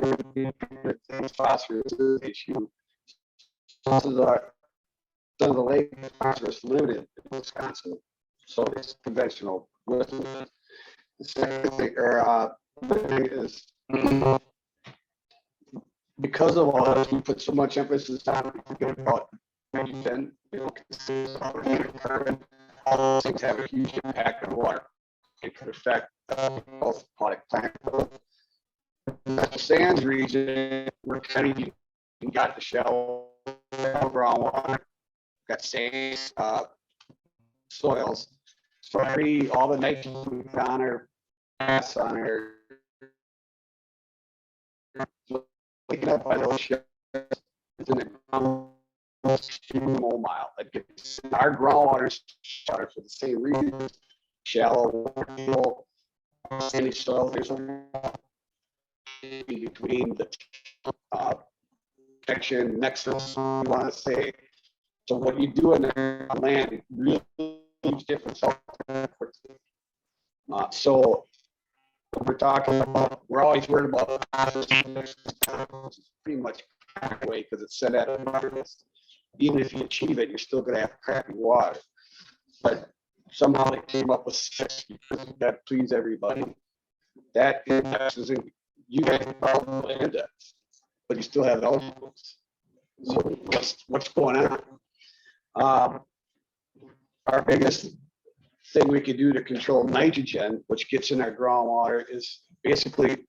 phosphorus is an issue. Some of the lake phosphorus limited in Wisconsin, so it's conventional wisdom. The second thing, is because of all this, we put so much emphasis on forget about nitrogen, carbon. All those things have a huge impact on water. It could affect both aquatic plant growth. The sands region, we're kind of you got the shallow groundwater, got sands, soils. So all the nitrogen on our grass on our picking up by those shells in the ground mile. That gets our groundwater water for the same reason. Shallow, sandy soil. There's a between the connection nexus. You want to say. So what you do in the land really different. So we're talking about, we're always worried about pretty much away because it's set at a even if you achieve it, you're still going to have crappy water. But somehow they came up with 6 because that please everybody. That index isn't, you guys probably index, but you still have eligibles. So what's going on? Our biggest thing we could do to control nitrogen, which gets in our groundwater, is basically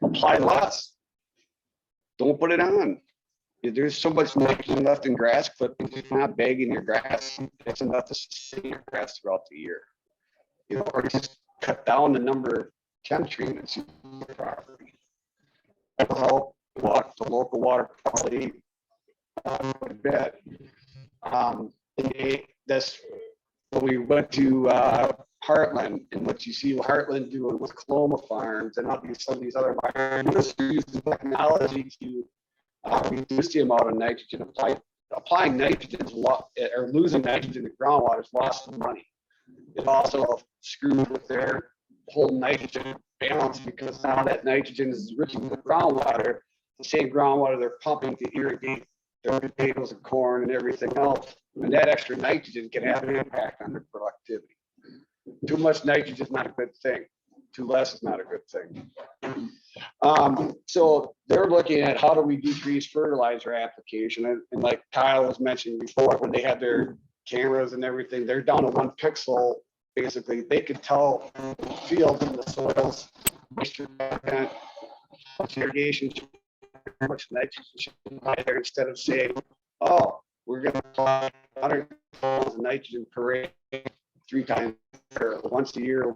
apply less. Don't put it on. There's so much nitrogen left in grass, but if you're not bagging your grass, it's enough to sustain your grass throughout the year. You know, or just cut down the number of chem treatments in your property. That'll help the local water quality quite a bit. That's when we went to Heartland, and what you see Heartland doing with Coloma Farms and some of these other farms, using technology to reduce the amount of nitrogen applied. Applying nitrogen or losing nitrogen to groundwater is lost of money. It also screwed with their whole nitrogen balance because now that nitrogen is enriching the groundwater, the same groundwater they're pumping to irrigate their potatoes and corn and everything else. And that extra nitrogen can have an impact on their productivity. Too much nitrogen is not a good thing. Too less is not a good thing. So they're looking at how do we decrease fertilizer application. And like Kyle was mentioning before, when they had their cameras and everything, they're down to 1 pixel. Basically, they could tell the fields and the soils, moisture content, irrigation, how much nitrogen should be there, instead of saying, oh, we're going to apply 100 pounds of nitrogen per acre 3 times or once a year.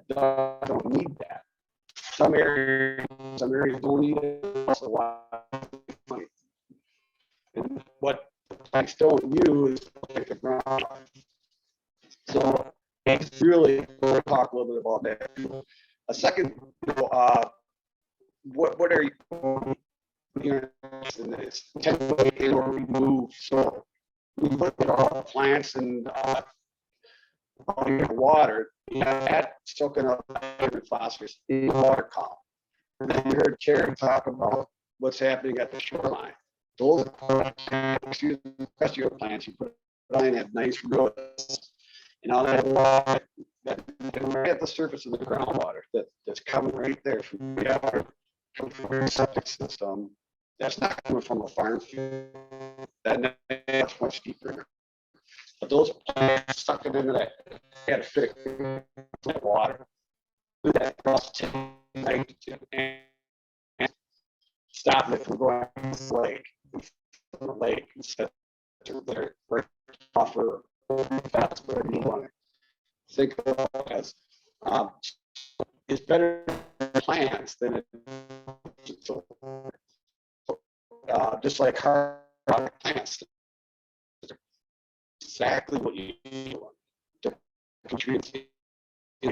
Don't need that. Some areas don't need it. Also, a lot of money. And what plants don't use like the ground. So it's really, we'll talk a little bit about that. A second, what are you interested in? It's 10 ways or remove. So we look at all the plants and water, that soaking up phosphorus in the water column. And then you heard Karen talk about what's happening at the shoreline. Those terrestrial plants you put on have nice roots, and all that water right at the surface of the groundwater that's coming right there from the water, from the septic system. That's not coming from a farm field. That's much deeper. But those plants suck it into that, they had to fit that water with that process nitrogen and stop it from going to the lake instead of their buffer. That's what you want to think of as it's better plants than it. Just like hard plants. Exactly what you want to contribute in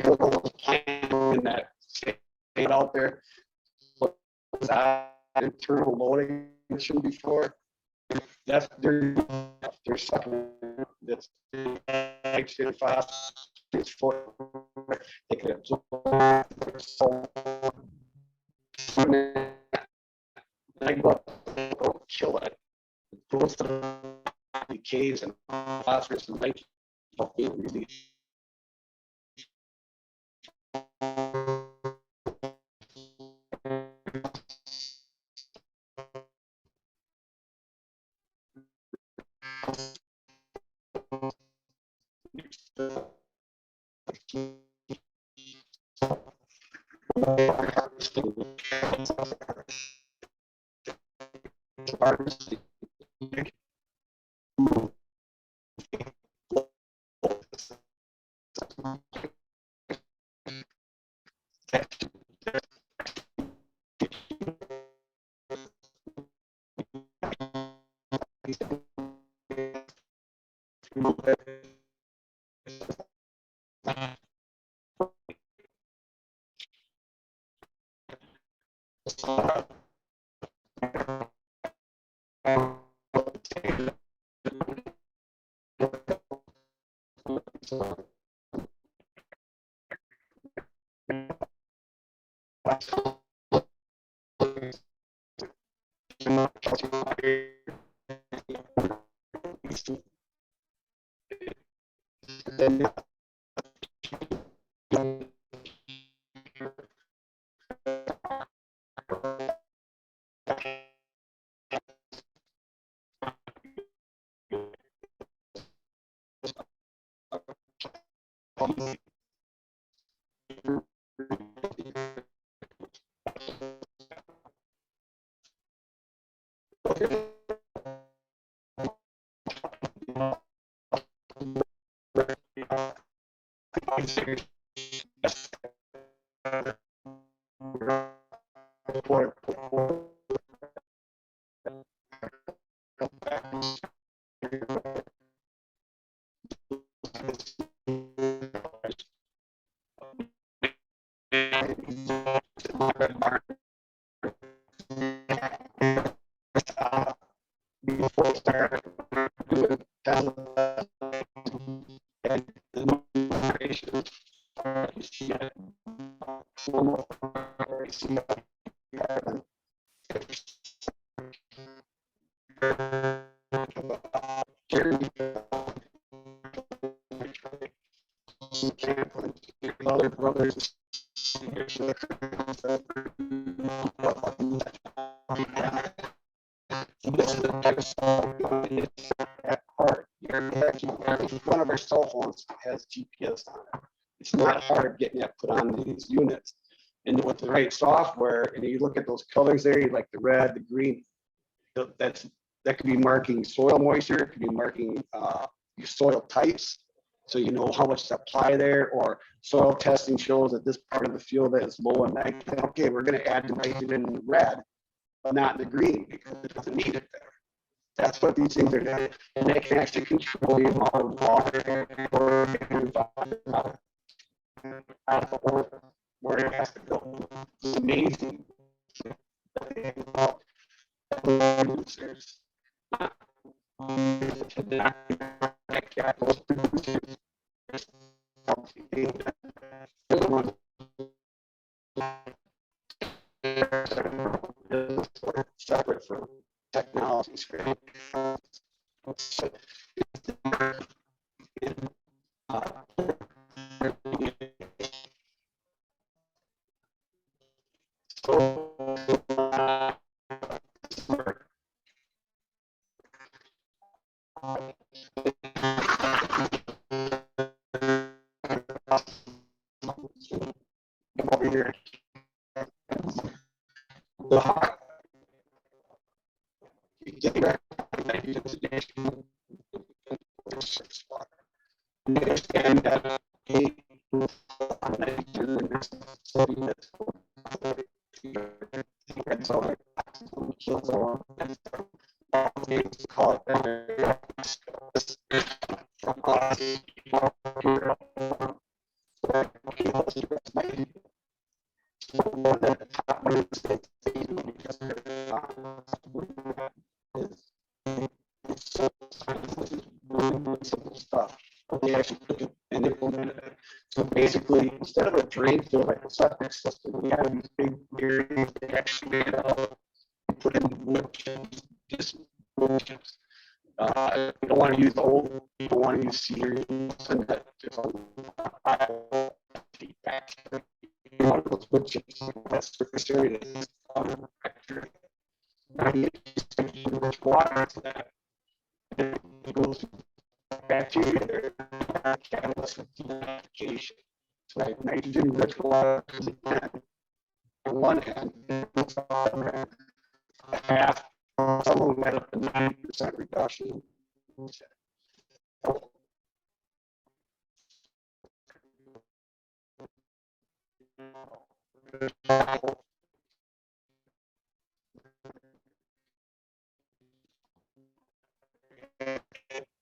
that state out there. internal loading mission before. That's they're sucking that's nitrogen phosphates for they can absorb their soul. I go kill it. Those decays and phosphorus and nitrogen release. Before it started doing and the notifications, you see it, formal, you see it, other brothers. This is the type of stuff at heart. One of our cell phones has GPS on it. It's not hard getting that put on these units. And with the right software, and you look at those colors there, you like the red, the green, that could be marking soil moisture, it could be marking your soil types. So you know how much to apply there, or soil testing shows that this part of the field that is low in nitrogen. Okay, we're going to add the nitrogen in red, but not in the green because it doesn't need it there. That's what these things are doing. And they can actually control the amount of water where it has to go. It's amazing. Separate from technology screen. Over here. Understand that actually took it and implemented it. So basically, instead of a drain field like a septic system, we have these big areas that actually made out, put in wood chips, just wood chips. You don't want to use old, you don't want to use cedar, and that just one of those wood chips, that's surface area. Much water to that. It goes bacteria catalyst of denitrification. So like nitrogen rich water on one hand, half, some of them had up to 90% reduction.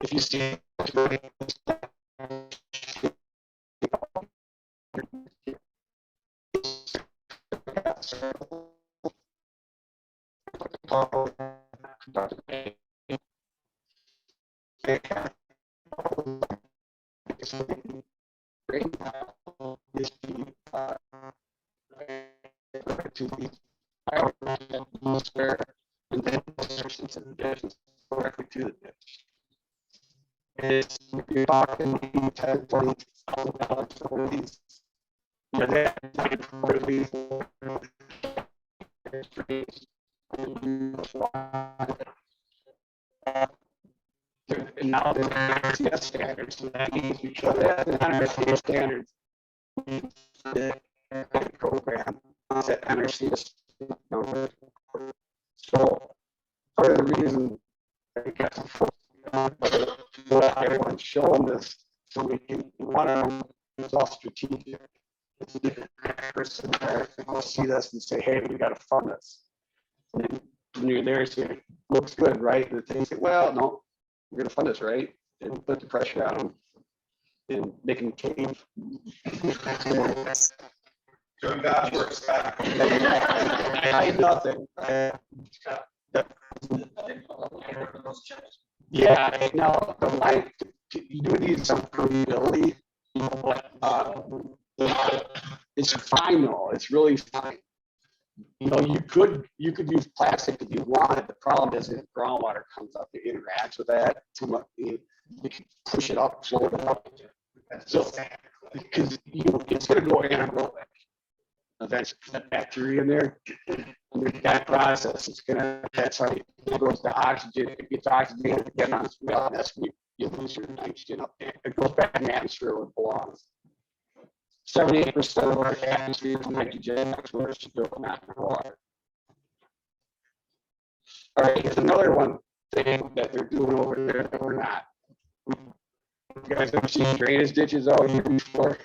If you see to the atmosphere and then into the ditch directly to the ditch. It's you're talking $10,000, $20,000 for these. But that for these and now they're NRCS standards, so that means we should have NRCS standards. The program that NRCS number. So part of the reason I guess what I want to show them this so we can one of them is all strategic. It's a different person there and we'll see this and say, hey, we got to fund this. And then when you're there, say, looks good, right? And they say, well, no, we're going to fund this, right? And put the pressure on them and make them cave. Doing God's work, Scott. I nothing. Yeah, now the light, you do need some permeability, but it's fine though. It's really fine. You know, you could use plastic if you wanted. The problem is if groundwater comes up, it interacts with that too much. You can push it up, float it up. So because it's going to go anaerobic. Eventually, that bacteria in there, and that process is that's how it goes to oxygen. It gets oxygen again on its well, that's when you lose your nitrogen up there. It goes back in the atmosphere where it belongs. 78% of our atmosphere is nitrogen, that's where it should go, not in water. All right, here's another one thing that they're doing over there that we're not. You guys ever seen drainage ditches out here before?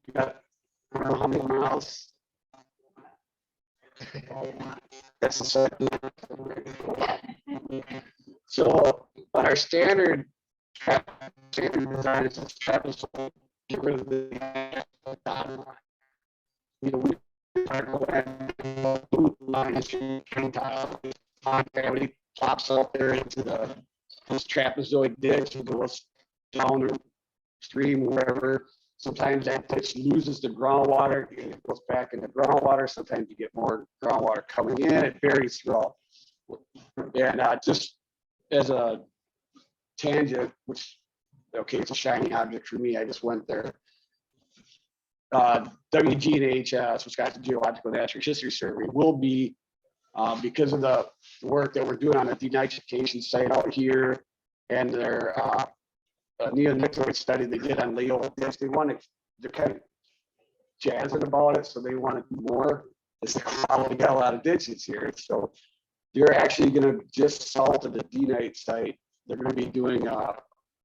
You got, I don't know how many miles. That's the second. So on our standard design is a travis, get rid of the bottom line. You know, we line family pops up there into this trapezoid ditch and goes down or stream, wherever. Sometimes that ditch loses the groundwater and it goes back into groundwater. Sometimes you get more groundwater coming in. It varies throughout. And just as a tangent, which, okay, it's a shiny object for me. I just went there. WGNHS, Wisconsin Geological Natural History Survey, will be, because of the work that we're doing on the denitrification site out here and their neonicotinoid study they did on Leo, they wanted, they're kind of jazzing about it, so they wanted more. It's like, we got a lot of ditches here, so they're actually going to just south of the denite site. They're going to be doing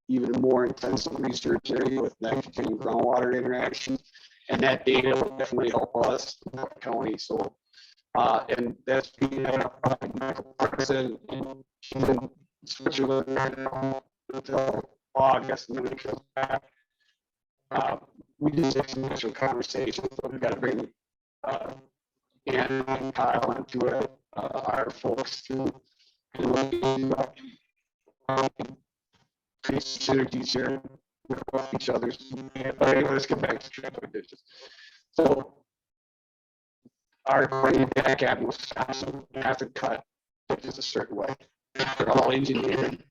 even more intensive research area with nitrogen and groundwater interactions, and that data will definitely help us in the county. So, and that's being done by Michael Parson in Switzerland until August, and then we come back. We just have some initial conversations, but we got to bring Anna and Kyle into it, our folks too, and create synergies here. each other's. But anyway, let's get back to traffic ditches. So our back at Wisconsin have to cut ditches a certain way. They're all engineered.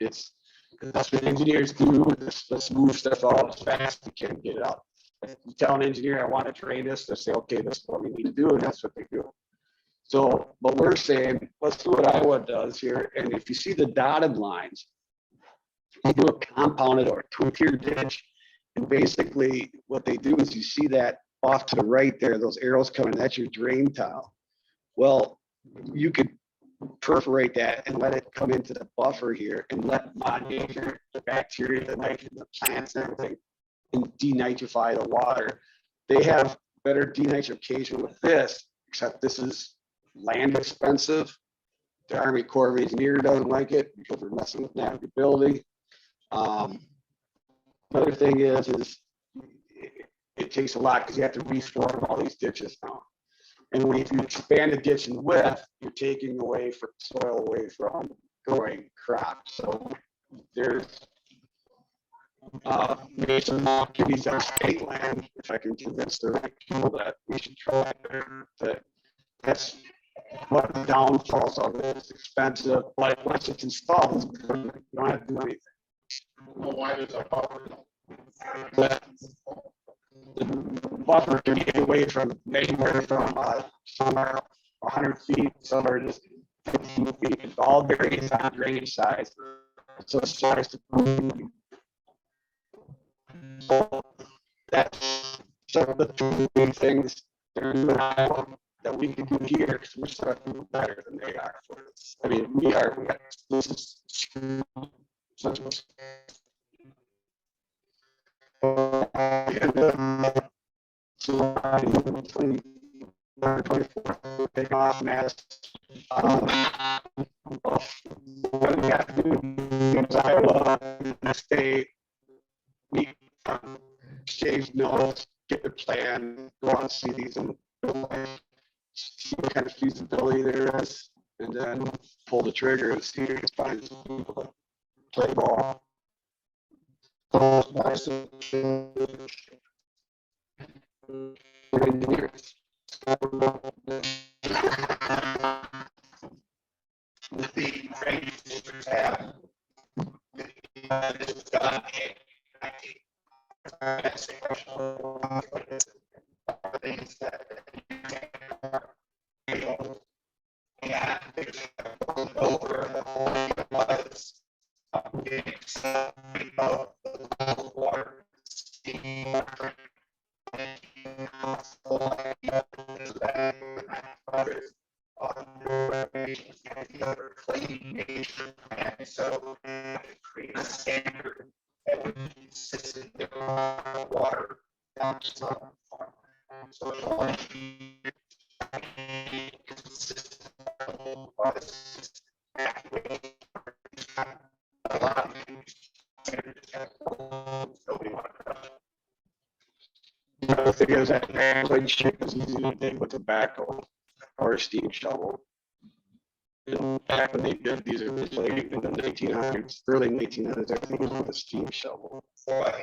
That's what engineers do. Let's move stuff out as fast as we can get it out. If you tell an engineer, I want to drain this, they say, okay, this is what we need to do, and that's what they do. So, but we're saying, let's do what Iowa does here, and if you see the dotted lines, you do a compounded or two-tier ditch, and basically what they do is you see that off to the right there, those arrows coming, that's your drain tile. Well, you could perforate that and let it come into the buffer here and let modulate the bacteria, the nitrogen, the plants and everything, and denitrify the water. They have better denitrification with this, except this is land expensive. The Army Corps of Engineers doesn't like it because we're messing with navigability. Another thing is it takes a lot because you have to reform all these ditches now. And if you expand a ditch in width, you're taking away from soil away from growing crops. So there's Mason Mountains our state land, which I can convince the right people that we should try that. That's one of the downfalls of it. It's expensive, but once it's installed, you don't have to do anything. Well, why does a buffer? The buffer can get away from anywhere from somewhere 100 feet, somewhere just 15 feet. It all varies on drainage size. So it's size to so that's some of the two big things they're doing that we can do here because we're sort of better than they are for this. I mean, we are. This is such a take off mass. What we have to do is Iowa, the state, we exchange notes, get the plan, go out and see these and see what kind of feasibility there is, and then pull the trigger and see if it's fine to play ball. Engineers. The drainage districts have. Things that. And over was water. And so create a standard that would be consistent with water. So The thing is that ship is easy to dig with a backhoe or a steam shovel. Back when they did these originally in the 1900s, early 1900s, I think it was with a steam shovel. But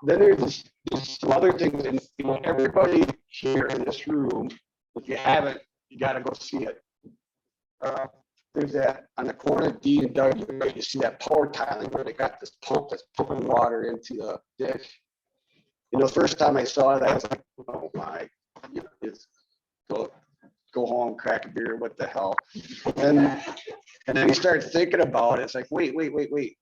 then there's some other things, and everybody here in this room, if you haven't, you got to go see it. There's that on the corner of D and W, you see that power tiling where they got this pump that's pumping water into the ditch. You know, the first time I saw that, I was like, oh my, it's go home, crack a beer, what the hell? And then you start thinking about it, it's like, wait.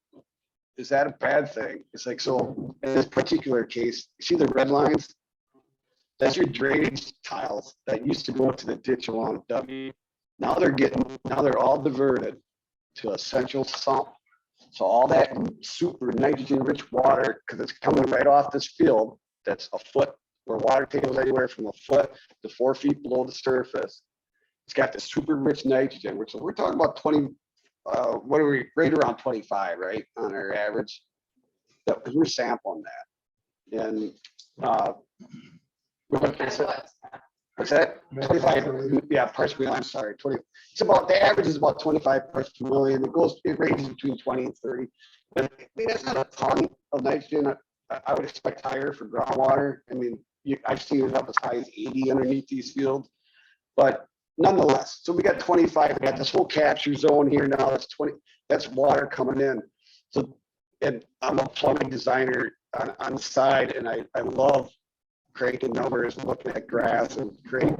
Is that a bad thing? It's like, so in this particular case, you see the red lines? That's your drainage tiles that used to go into the ditch along W. Now they're all diverted to a central sump. So all that super nitrogen rich water, because it's coming right off this field, that's a foot, where water tables anywhere from a foot to 4 feet below the surface. It's got this super rich nitrogen, which we're talking about 20, what are we, right around 25, right, on our average? Because we're sampling that. And like I said, What's that? 25, yeah, parts per million, I'm sorry, 20. It's about, the average is about 25 parts per million. It ranges between 20 and 30. But I mean, that's not a ton of nitrogen. I would expect higher for groundwater. I mean, I've seen it up as high as 80 underneath these fields. But nonetheless, so we got 25, we got this whole capture zone here now, that's 20, that's water coming in. So, and I'm a plumbing designer on the side, and I love creating numbers, looking at graphs and creating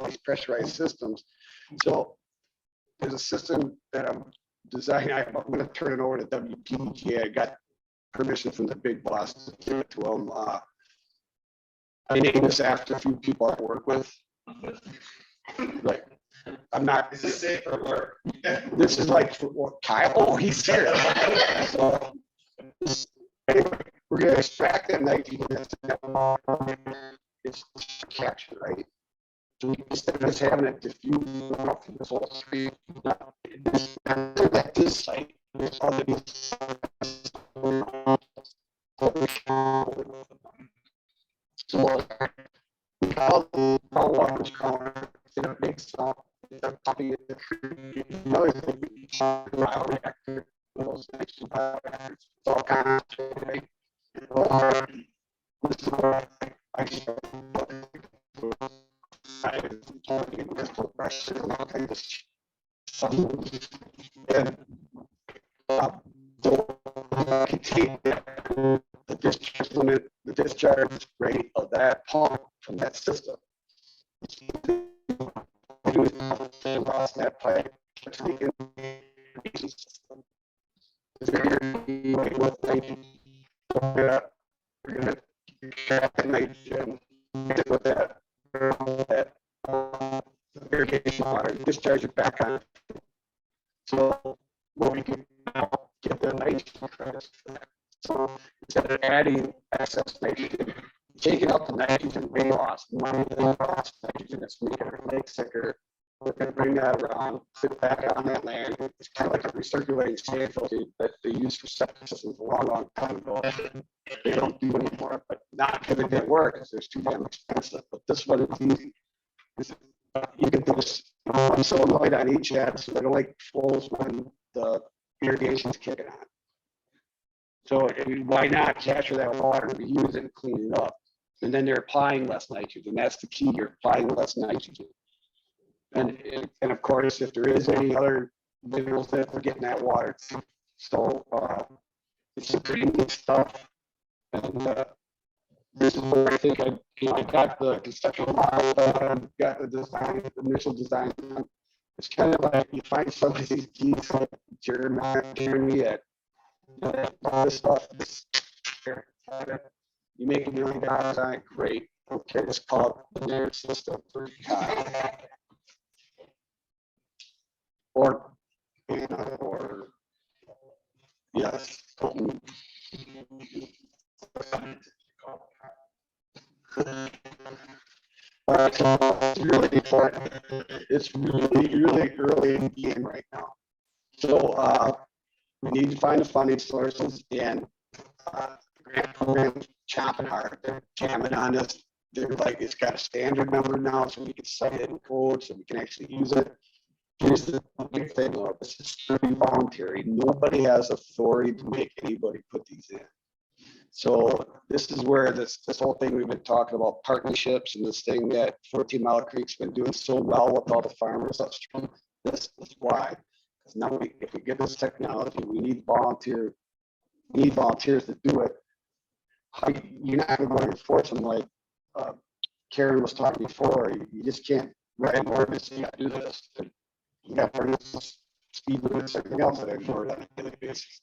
these pressurized systems. So there's a system that I'm designing. I'm going to turn it over to WPG. I got permission from the big boss to give it to them. I named this after a few people I work with. Like, I'm not. Is this safe for work? This is like Kyle. Oh, he's here. So, anyway, we're going to extract that nitrogen. It's capture, right? So instead of just having it diffuse through this whole tree, at this site, there's other. So all the water's coming, in a big stop. Another thing, bioreactor, those nitrogen bioreactors, it's all kinds of right? This is what I and so I can take the discharge limit, the discharge rate of that pump from that system. Across that pipe to the irrigation system. We're gonna extract the nitrogen with that irrigation water, discharge it back on. So what we can now get the nitrogen credits for that. So instead of adding excess nitrogen, taking out the nitrogen we lost, money that we lost, nitrogen that's made our lake sicker, we're going to bring that around, put it back on that land. It's kind of like a recirculating sand filter that they used for septic systems a long, long time ago. They don't do anymore, but not because it didn't work, because it's too damn expensive. But this one is easy. You can do this one solenoid on each end, so it only flows when the irrigation's kicking on. So I mean, why not capture that water and use it and clean it up? And then they're applying less nitrogen. That's the key. You're applying less nitrogen. And of course, if there is any other minerals that we're getting that water. So it's some pretty neat stuff. And this is where I think I got the conceptual model done, got the design, the initial design done. It's kind of like you find some of these geeks like Jeremy at all this stuff. You make $1 million on it, great. Okay, let's call it the narrative system for or yes. So it's really important. It's really early in the game right now. So we need to find the funding sources, and grant programs chopping hard. They're jamming on us. They're like, it's got a standard number now, so we can cite it in code, so we can actually use it. Here's the big thing, though. This is strictly voluntary. Nobody has authority to make anybody put these in. So this is where this whole thing we've been talking about, partnerships, and this thing that 14 Mile Creek's been doing so well with all the farmers upstream. This is why. Because now if we get this technology, we need volunteers to do it. You're not going to go and enforce them like Karen was talking before. You just can't write an ordinance. You got to do this. You got ordinance, speed limits, everything else that I ignored on a daily basis.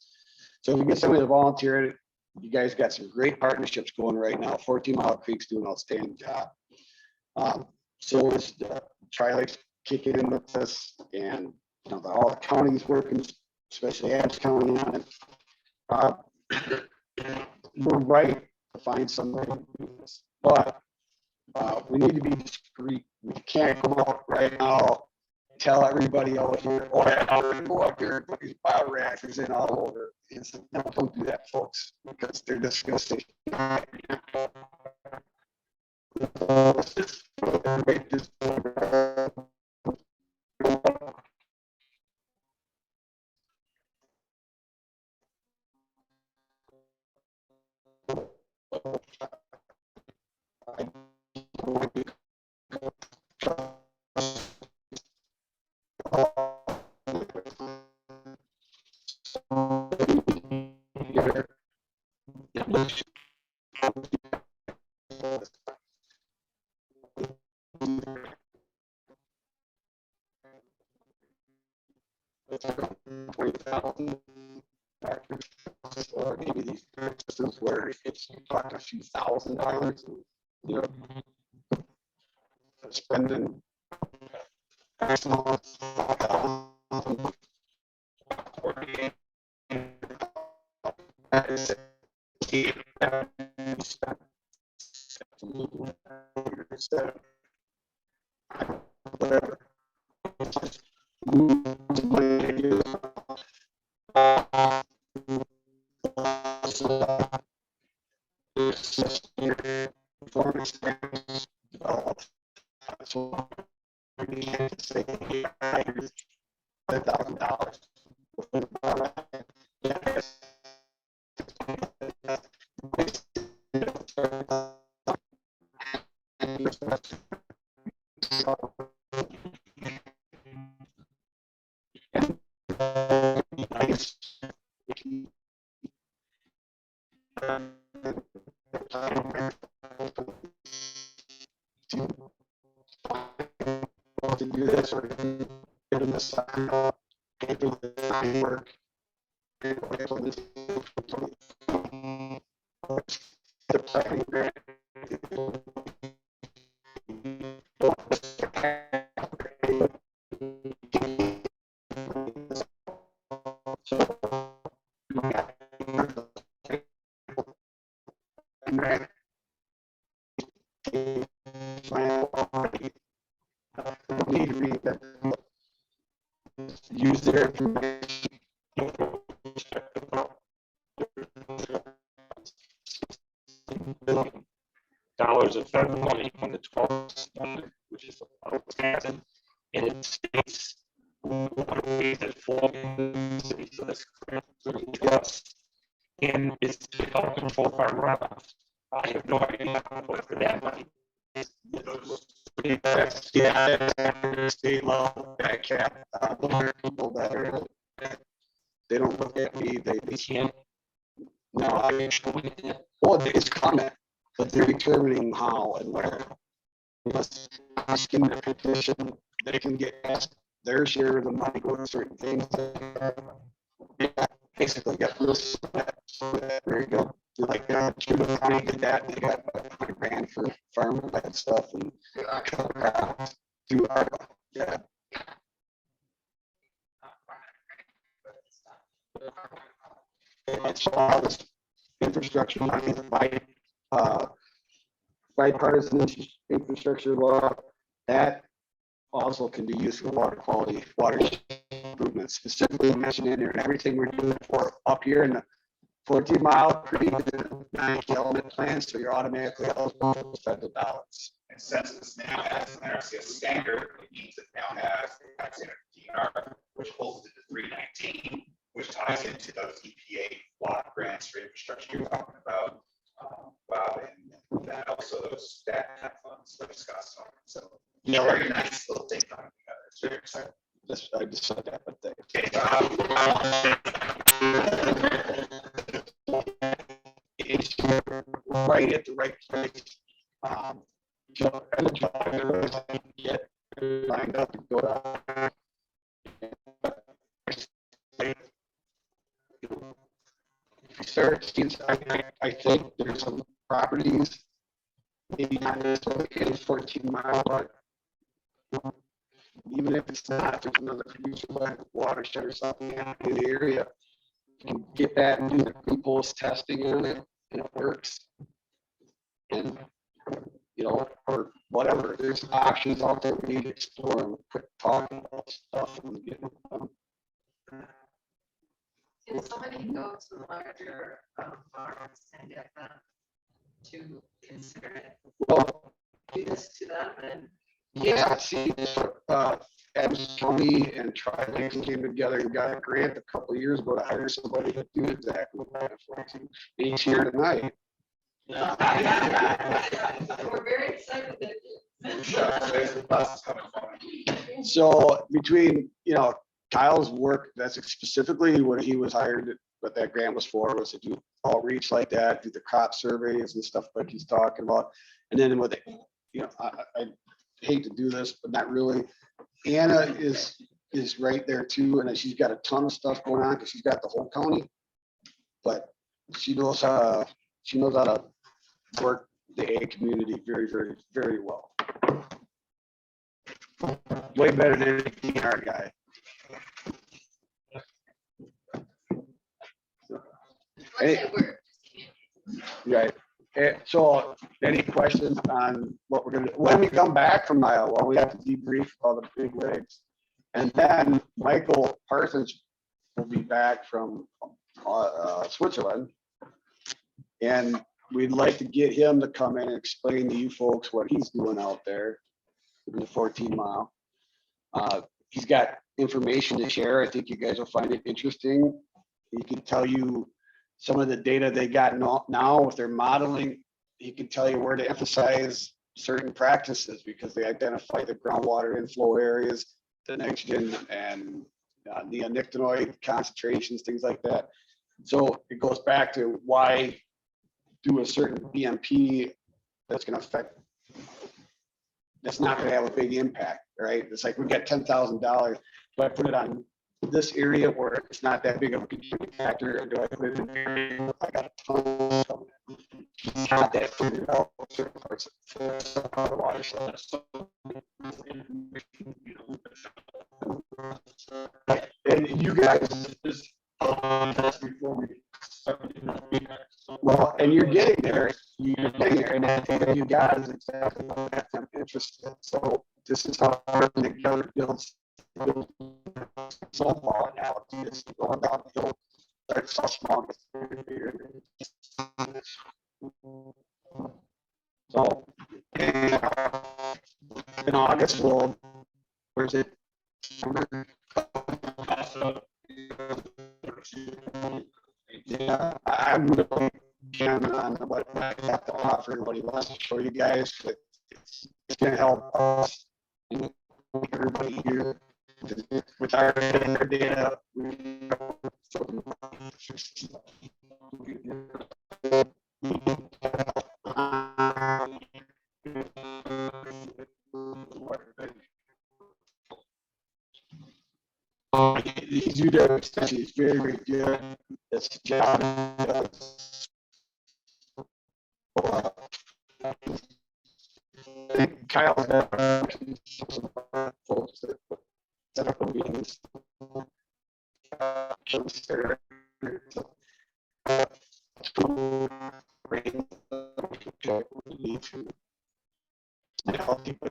So if we get somebody to volunteer, you guys got some great partnerships going right now. 14 Mile Creek's doing an outstanding job. So is Tri-Lakes kicking in with this, and all the counties working, especially Adams County on it. We're right to find somebody to do this, but we need to be discreet. We can't go out right now, tell everybody out here, oh, yeah, go up here and put these bioreactors in all over. No, don't do that, folks, because they're just going to say, let's just Or maybe these systems where it's talking a few $1,000, you know, spending X amount. Whatever. Performance developed. So we can't say $10,000. To do this or get in the sign up, get through the sign work. The planning grant. Need to read that. Use their information. Dollars of federal money from the 12th Amendment, which is Wisconsin, and it states that full city, so that's just, and it's to help control farm runoff. I have no idea how to vote for that money. Yeah, state level, back cap, people that are, they don't look at me, they can't. No, well, it's comment, but they're determining how and where. Because asking the petition, they can get asked their share of the money go to certain things. Yeah, basically got this. There you go. Like Cuba County did that. They got $100 grand for farming and stuff and through ARPA. Yeah. It's all this infrastructure money, bipartisan infrastructure law, that also can be used for water quality, water improvements, specifically mentioned in there, and everything we're doing for up here in the 14-mile pre-development plan, so you're automatically eligible for those federal dollars. And since this now has an NRCS standard, it means it now has a standard DNR, which holds it to 319, which ties into those EPA block grants for infrastructure you're talking about. Wow, and that also those stat funds that discussed on. So Yeah, very nice little thing coming together. It's very exciting. I just said that, but thanks. It's right at the right place. Get lined up and go out. Research, I think there's some properties, maybe not necessarily in 14 mile, but even if it's not, there's another producer like Watershed or something in the area. You can get that and do the pre-post testing on it, and it works. And you know, or whatever, there's options out there we need to explore and quit talking about stuff and get them. Can somebody go to the larger farms and get them to consider it? Well, Do this to them and Yeah, see, Adams County and Tri-Lakes came together and got a grant a couple of years ago to hire somebody to do exactly what that for. And he's here tonight. We're very excited that So between, Kyle's work, that's specifically what he was hired, what that grant was for, was to do outreach like that, do the crop surveys and stuff like he's talking about. And then with, I hate to do this, but not really. Anna is right there too, and she's got a ton of stuff going on because she's got the whole county. But she knows how to work the ag community very, very, very well. Way better than any our guy. Right. So any questions on what we're gonna, when we come back from Iowa, we have to debrief all the big rigs. And then Michael Parsons will be back from Switzerland. And we'd like to get him to come in and explain to you folks what he's doing out there in the 14 mile. He's got information to share. I think you guys will find it interesting. He can tell you some of the data they got now with their modeling. He can tell you where to emphasize certain practices because they identify the groundwater inflow areas, the nitrogen and neonicotinoid concentrations, things like that. So it goes back to why do a certain BMP that's going to affect, that's not going to have a big impact, right? It's like we got $10,000, but I put it on this area where it's not that big of a contributing factor, or do I put it in an area where I got a ton of stuff? Not that figured out certain parts of the watershed. And you guys just before we well, and you're getting there, and I think that you guys exactly what I'm interested in. So this is how working together builds softball analogy. It's going down the hill, starts so small, gets bigger and bigger. So in August, where's it? Yeah, I'm really can on what I have to offer and what he wants to show you guys. It's going to help us and everybody here with our data. He's very, very good. It's job. Kyle folks that set up a meetings. We need to help people.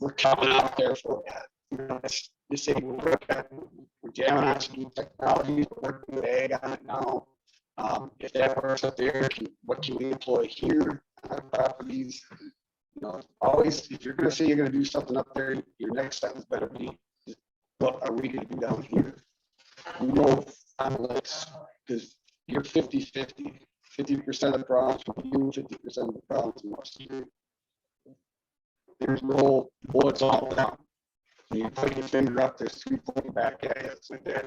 We're coming out there for that. You say we're jamming on some new technologies, we're working with ag on it now. If that works up there, what can we employ here on our properties? Always, if you're going to say you're going to do something up there, your next sentence better be, what are we going to do down here? On the lakes, because you're 50-50. 50% of the problems from you, 50% of the problems from us. There's no bullets all down. You put your finger up, there's 3 pointing back at you. It's like that.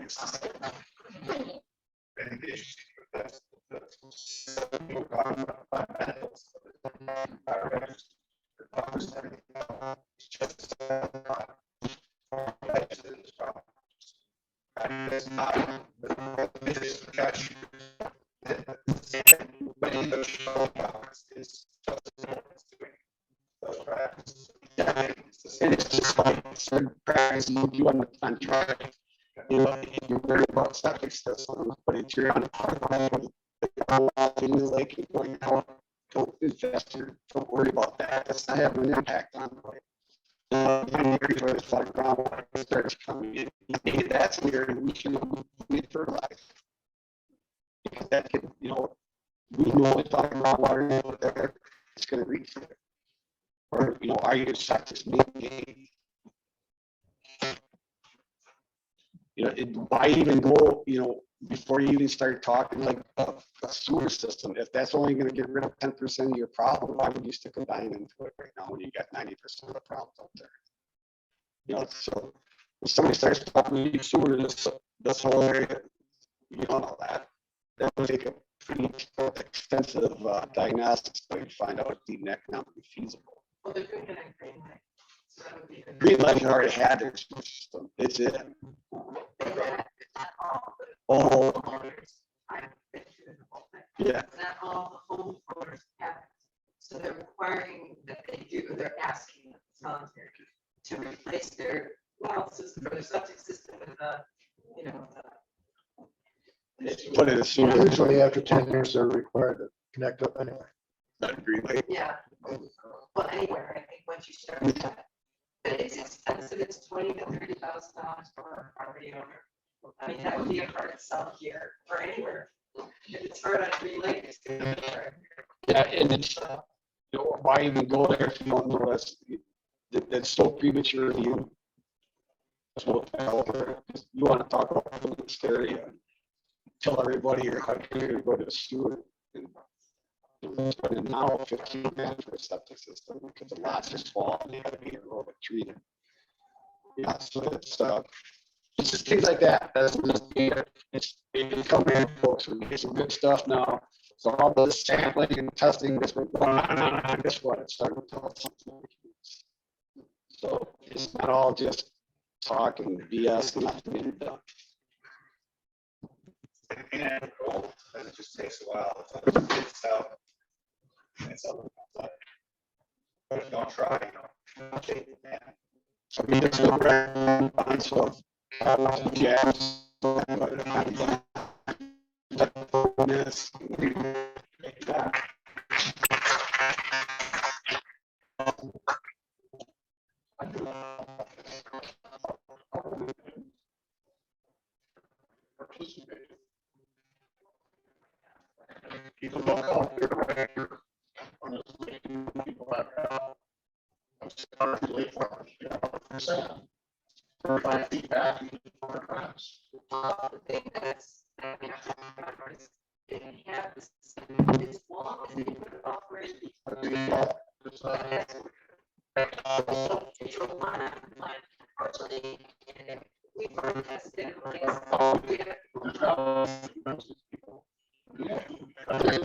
And it's just like certain practice you on track. If you're worried about septic systems, but if you're on a pipeline in the lake and going out, don't invest or don't worry about that. That's not having an impact on the lake. areas where it's like groundwater starts coming in, maybe that's where we should fertilize. Because that could, you know, we know it's like groundwater over there, it's gonna reach there. Or, you know, are you septic maintained? You know, why even go, you know, before you even start talking like a sewer system, if that's only gonna get rid of 10% of your problem, why would you stick a dime into it right now when you got 90% of the problems out there? You know, so if somebody starts talking to sewer, this whole area, you don't know that. That would take a pretty extensive diagnostics study to find out if it's even economically feasible. Well, they're doing it in Green Lake. So that would be a- Green Lake already had their sewer system. It's in. Oh, yeah. Not all the homeowners have it. So they're requiring that they do, they're asking it's voluntary to replace their well system or their septic system with a, you know, Put it as soon as. Usually after 10 years, they're required to connect up anyway. Green Lake. yeah. Well, anywhere, I think once you start with that. But it's expensive, it's $20,000 to $30,000 for a property owner. I mean, that would be a hard sell here or anywhere. If it's hard on Green Lake, it's gonna be hard. Yeah, and it's, you know, why even go there if you don't know that's so premature. You want to talk about food hysteria. Tell everybody you're going to go to the sewer. And now 15 grand for a septic system because the lots are small and they have to be a little bit treated. Yeah, so it's just things like that. That's it's coming in, folks. We're getting some good stuff now. So all this sampling and testing that's been going on, and guess what? It's starting to tell us something. So it's not all just talk and BS and nothing being done. And it just takes a while. But if you don't try, you know, shake it down. So we just look around and so yes. People don't know if you're right here. Honestly, people have, I'm sorry, late farmers, you know, percent. 35 feet back, you can put grass. The thing that's, I mean, they have this, as long as they put it off where it is. It's not. Unfortunately, we were tested, like, we have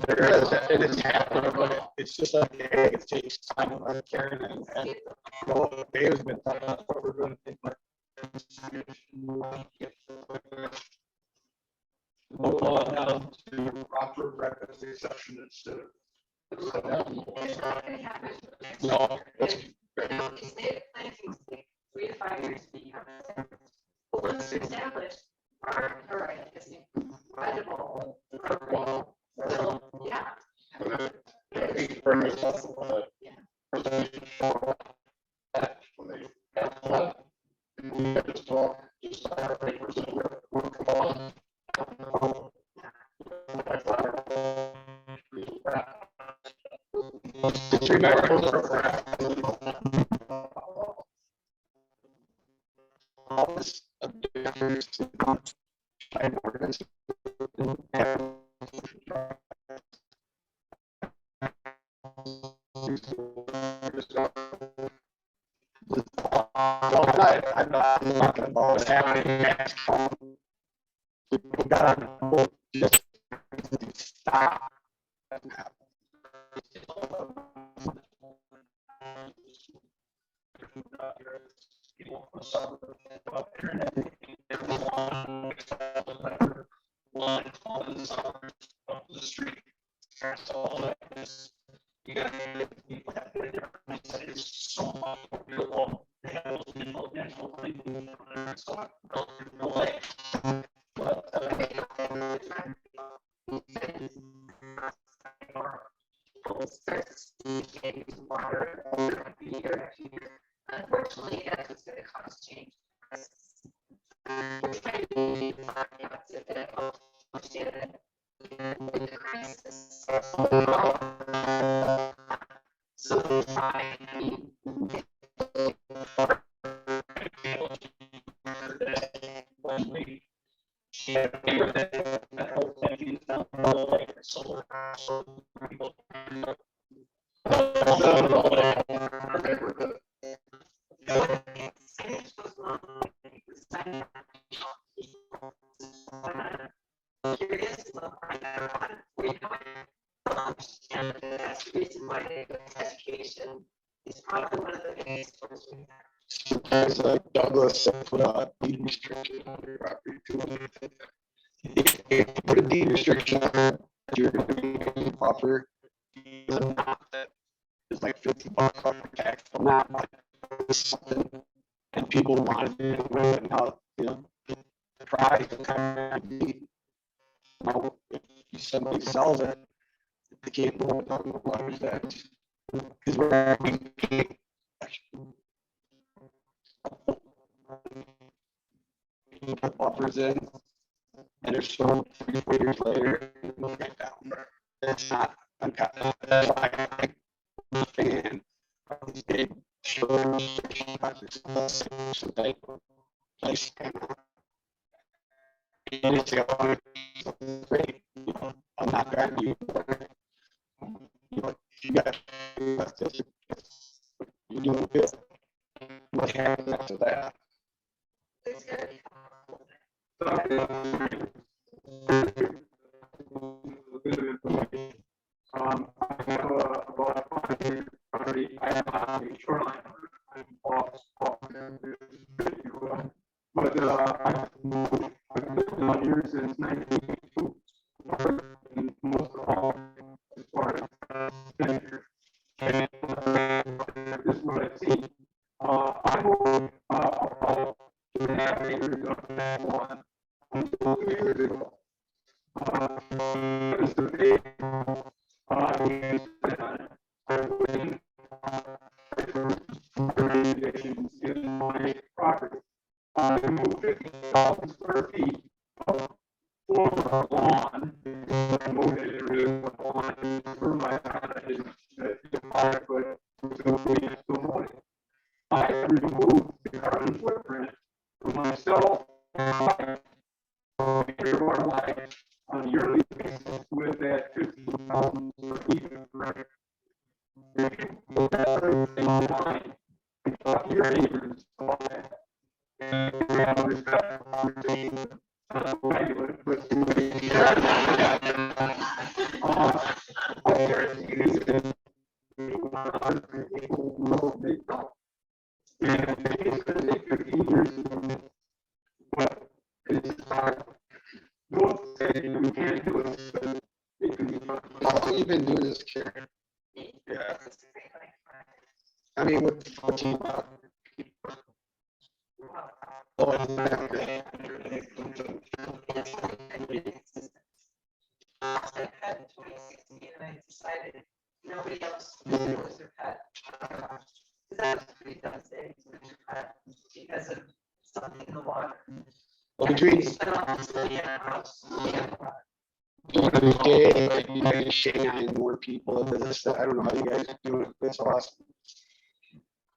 There is, it is happening, but it's just like the egg, it takes time, like Karen and you know, Dave's been talking about what we're going to think. Proper breakfast exception instead of. It's not gonna happen. No, that's These native plantings take 3 to 5 years to become established. But once they're established, our variety is incredible. So, yeah. I'm not talking about what's happening next. People got to just stop. Unfortunately, try. I mean, when we had a paper that helped them use them for like solar. Curious, and that's the reason why they do education is probably one of the biggest sources we have. Guys like Douglas put a deed restriction on your property too. If you put a deed restriction on it, you're gonna be buffer. It's like $50 on the tax, but not like something. And people want to do it, and how, you know, try to kind of be. Now, if somebody sells it, they can't go and talk about that. Because we're put buffers in, and they're sold 3 years later, and they'll get down. That's not uncut. That's why I understand these big shoulder restrictions, so they place. And it's great. You know, I'm not driving you. You know, you got this. You're doing good. What happens after that? I have about 5 acres property. I have a shoreline. I'm off, but I've been here since 1982. And most of all, as far as 10 years. And this is what I see. I hold about 2.5 acres of that one until 2 years ago. There's the big recommendations in my property. I moved 50,000 square feet of former lawn. I moved it into the lawn for my cottage. I removed the carbon footprint for myself and on a yearly basis with that 50,000 square feet of record. If you put that everything online, and talk to your neighbors about that, and you have this conversation, regular, but I guarantee you that people will make problems. And it's going to take 15 years to do it, but it's hard. Don't say we can't do it, but it can be fun. How long have you been doing this, Karen? Yeah. I mean, with the 14. Oh, it's not great. I had in 2016 and I decided nobody else was their pet. That was pretty devastating to lose your pet because of something in the water. Well, between every day, you guys share more people into this. I don't know how you guys are doing it. It's awesome.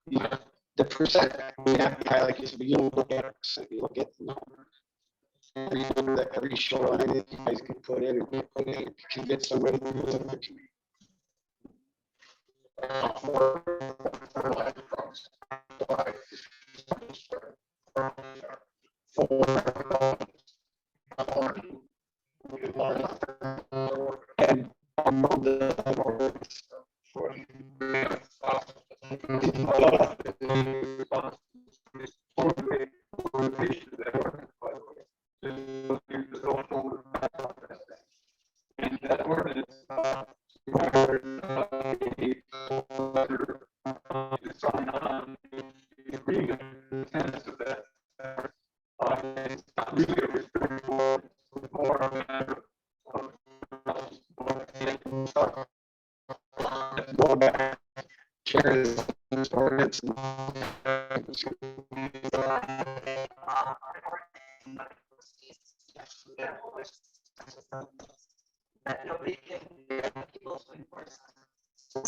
Yeah, the percent, I like you said, you don't look at it, you look at the number. Every shoreline that you guys can put in, can get somebody to do it. And that ordinance sign on the agreement, the tenets of that. It's not really a restriction, it's more of a matter of Go back, share this ordinance. That nobody can get people to enforce. Clean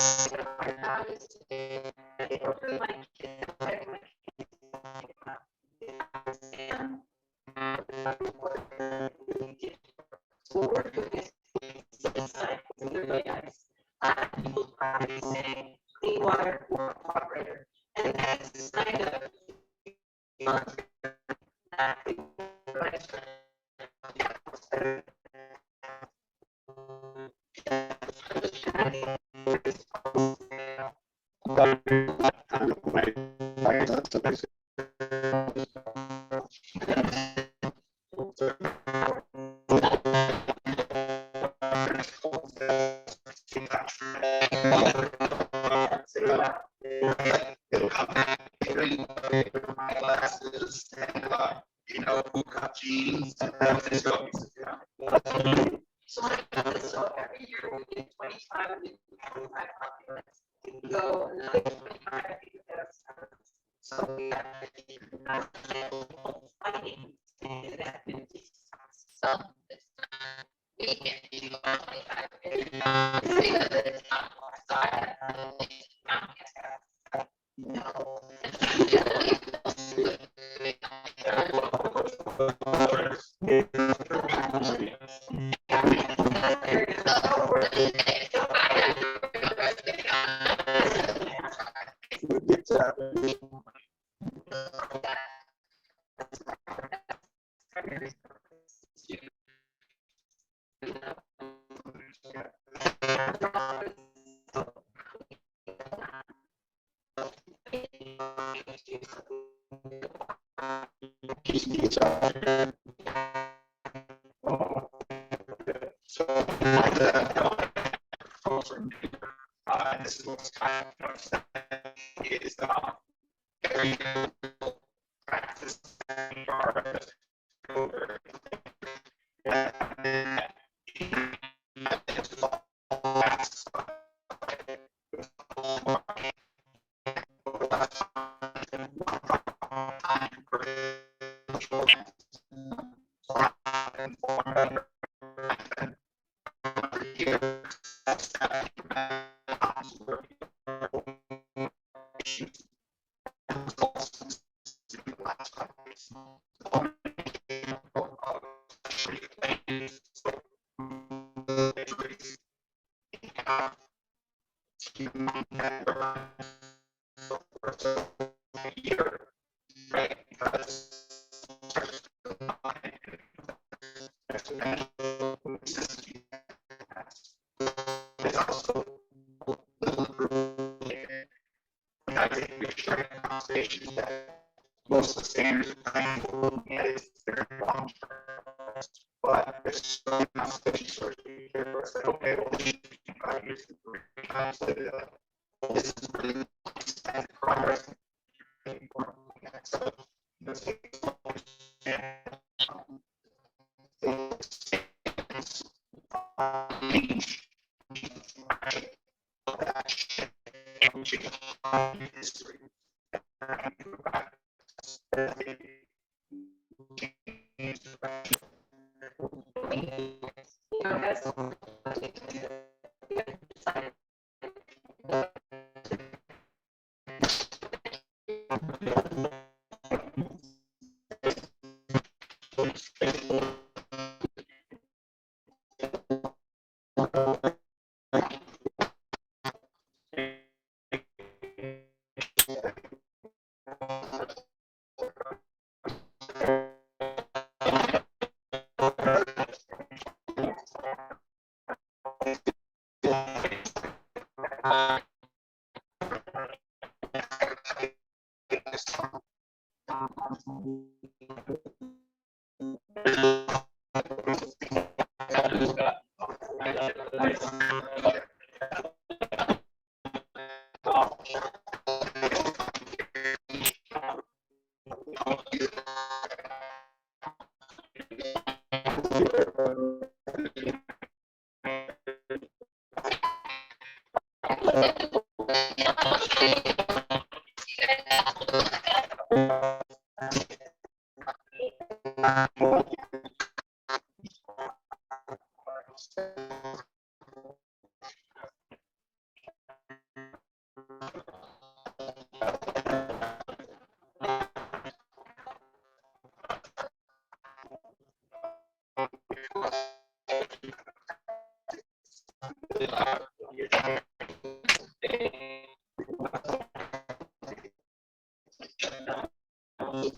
water or operator. And that's kind of It'll come back, my glasses, and, you know, who got jeans, and everything's going. So every year we get 25, we go another 25, because, so we have fighting. So it's not, we can't do 25 because it's not more, so I have to leave town. No. This is what's kind of is very practice over. It's also I think we're sharing conversations that most of the standards are trying to look at is very long term. But there's so many conversations sort of here for us that, okay, well, this should be 5 years to 3 times that, this is really progress. So, let's take history. the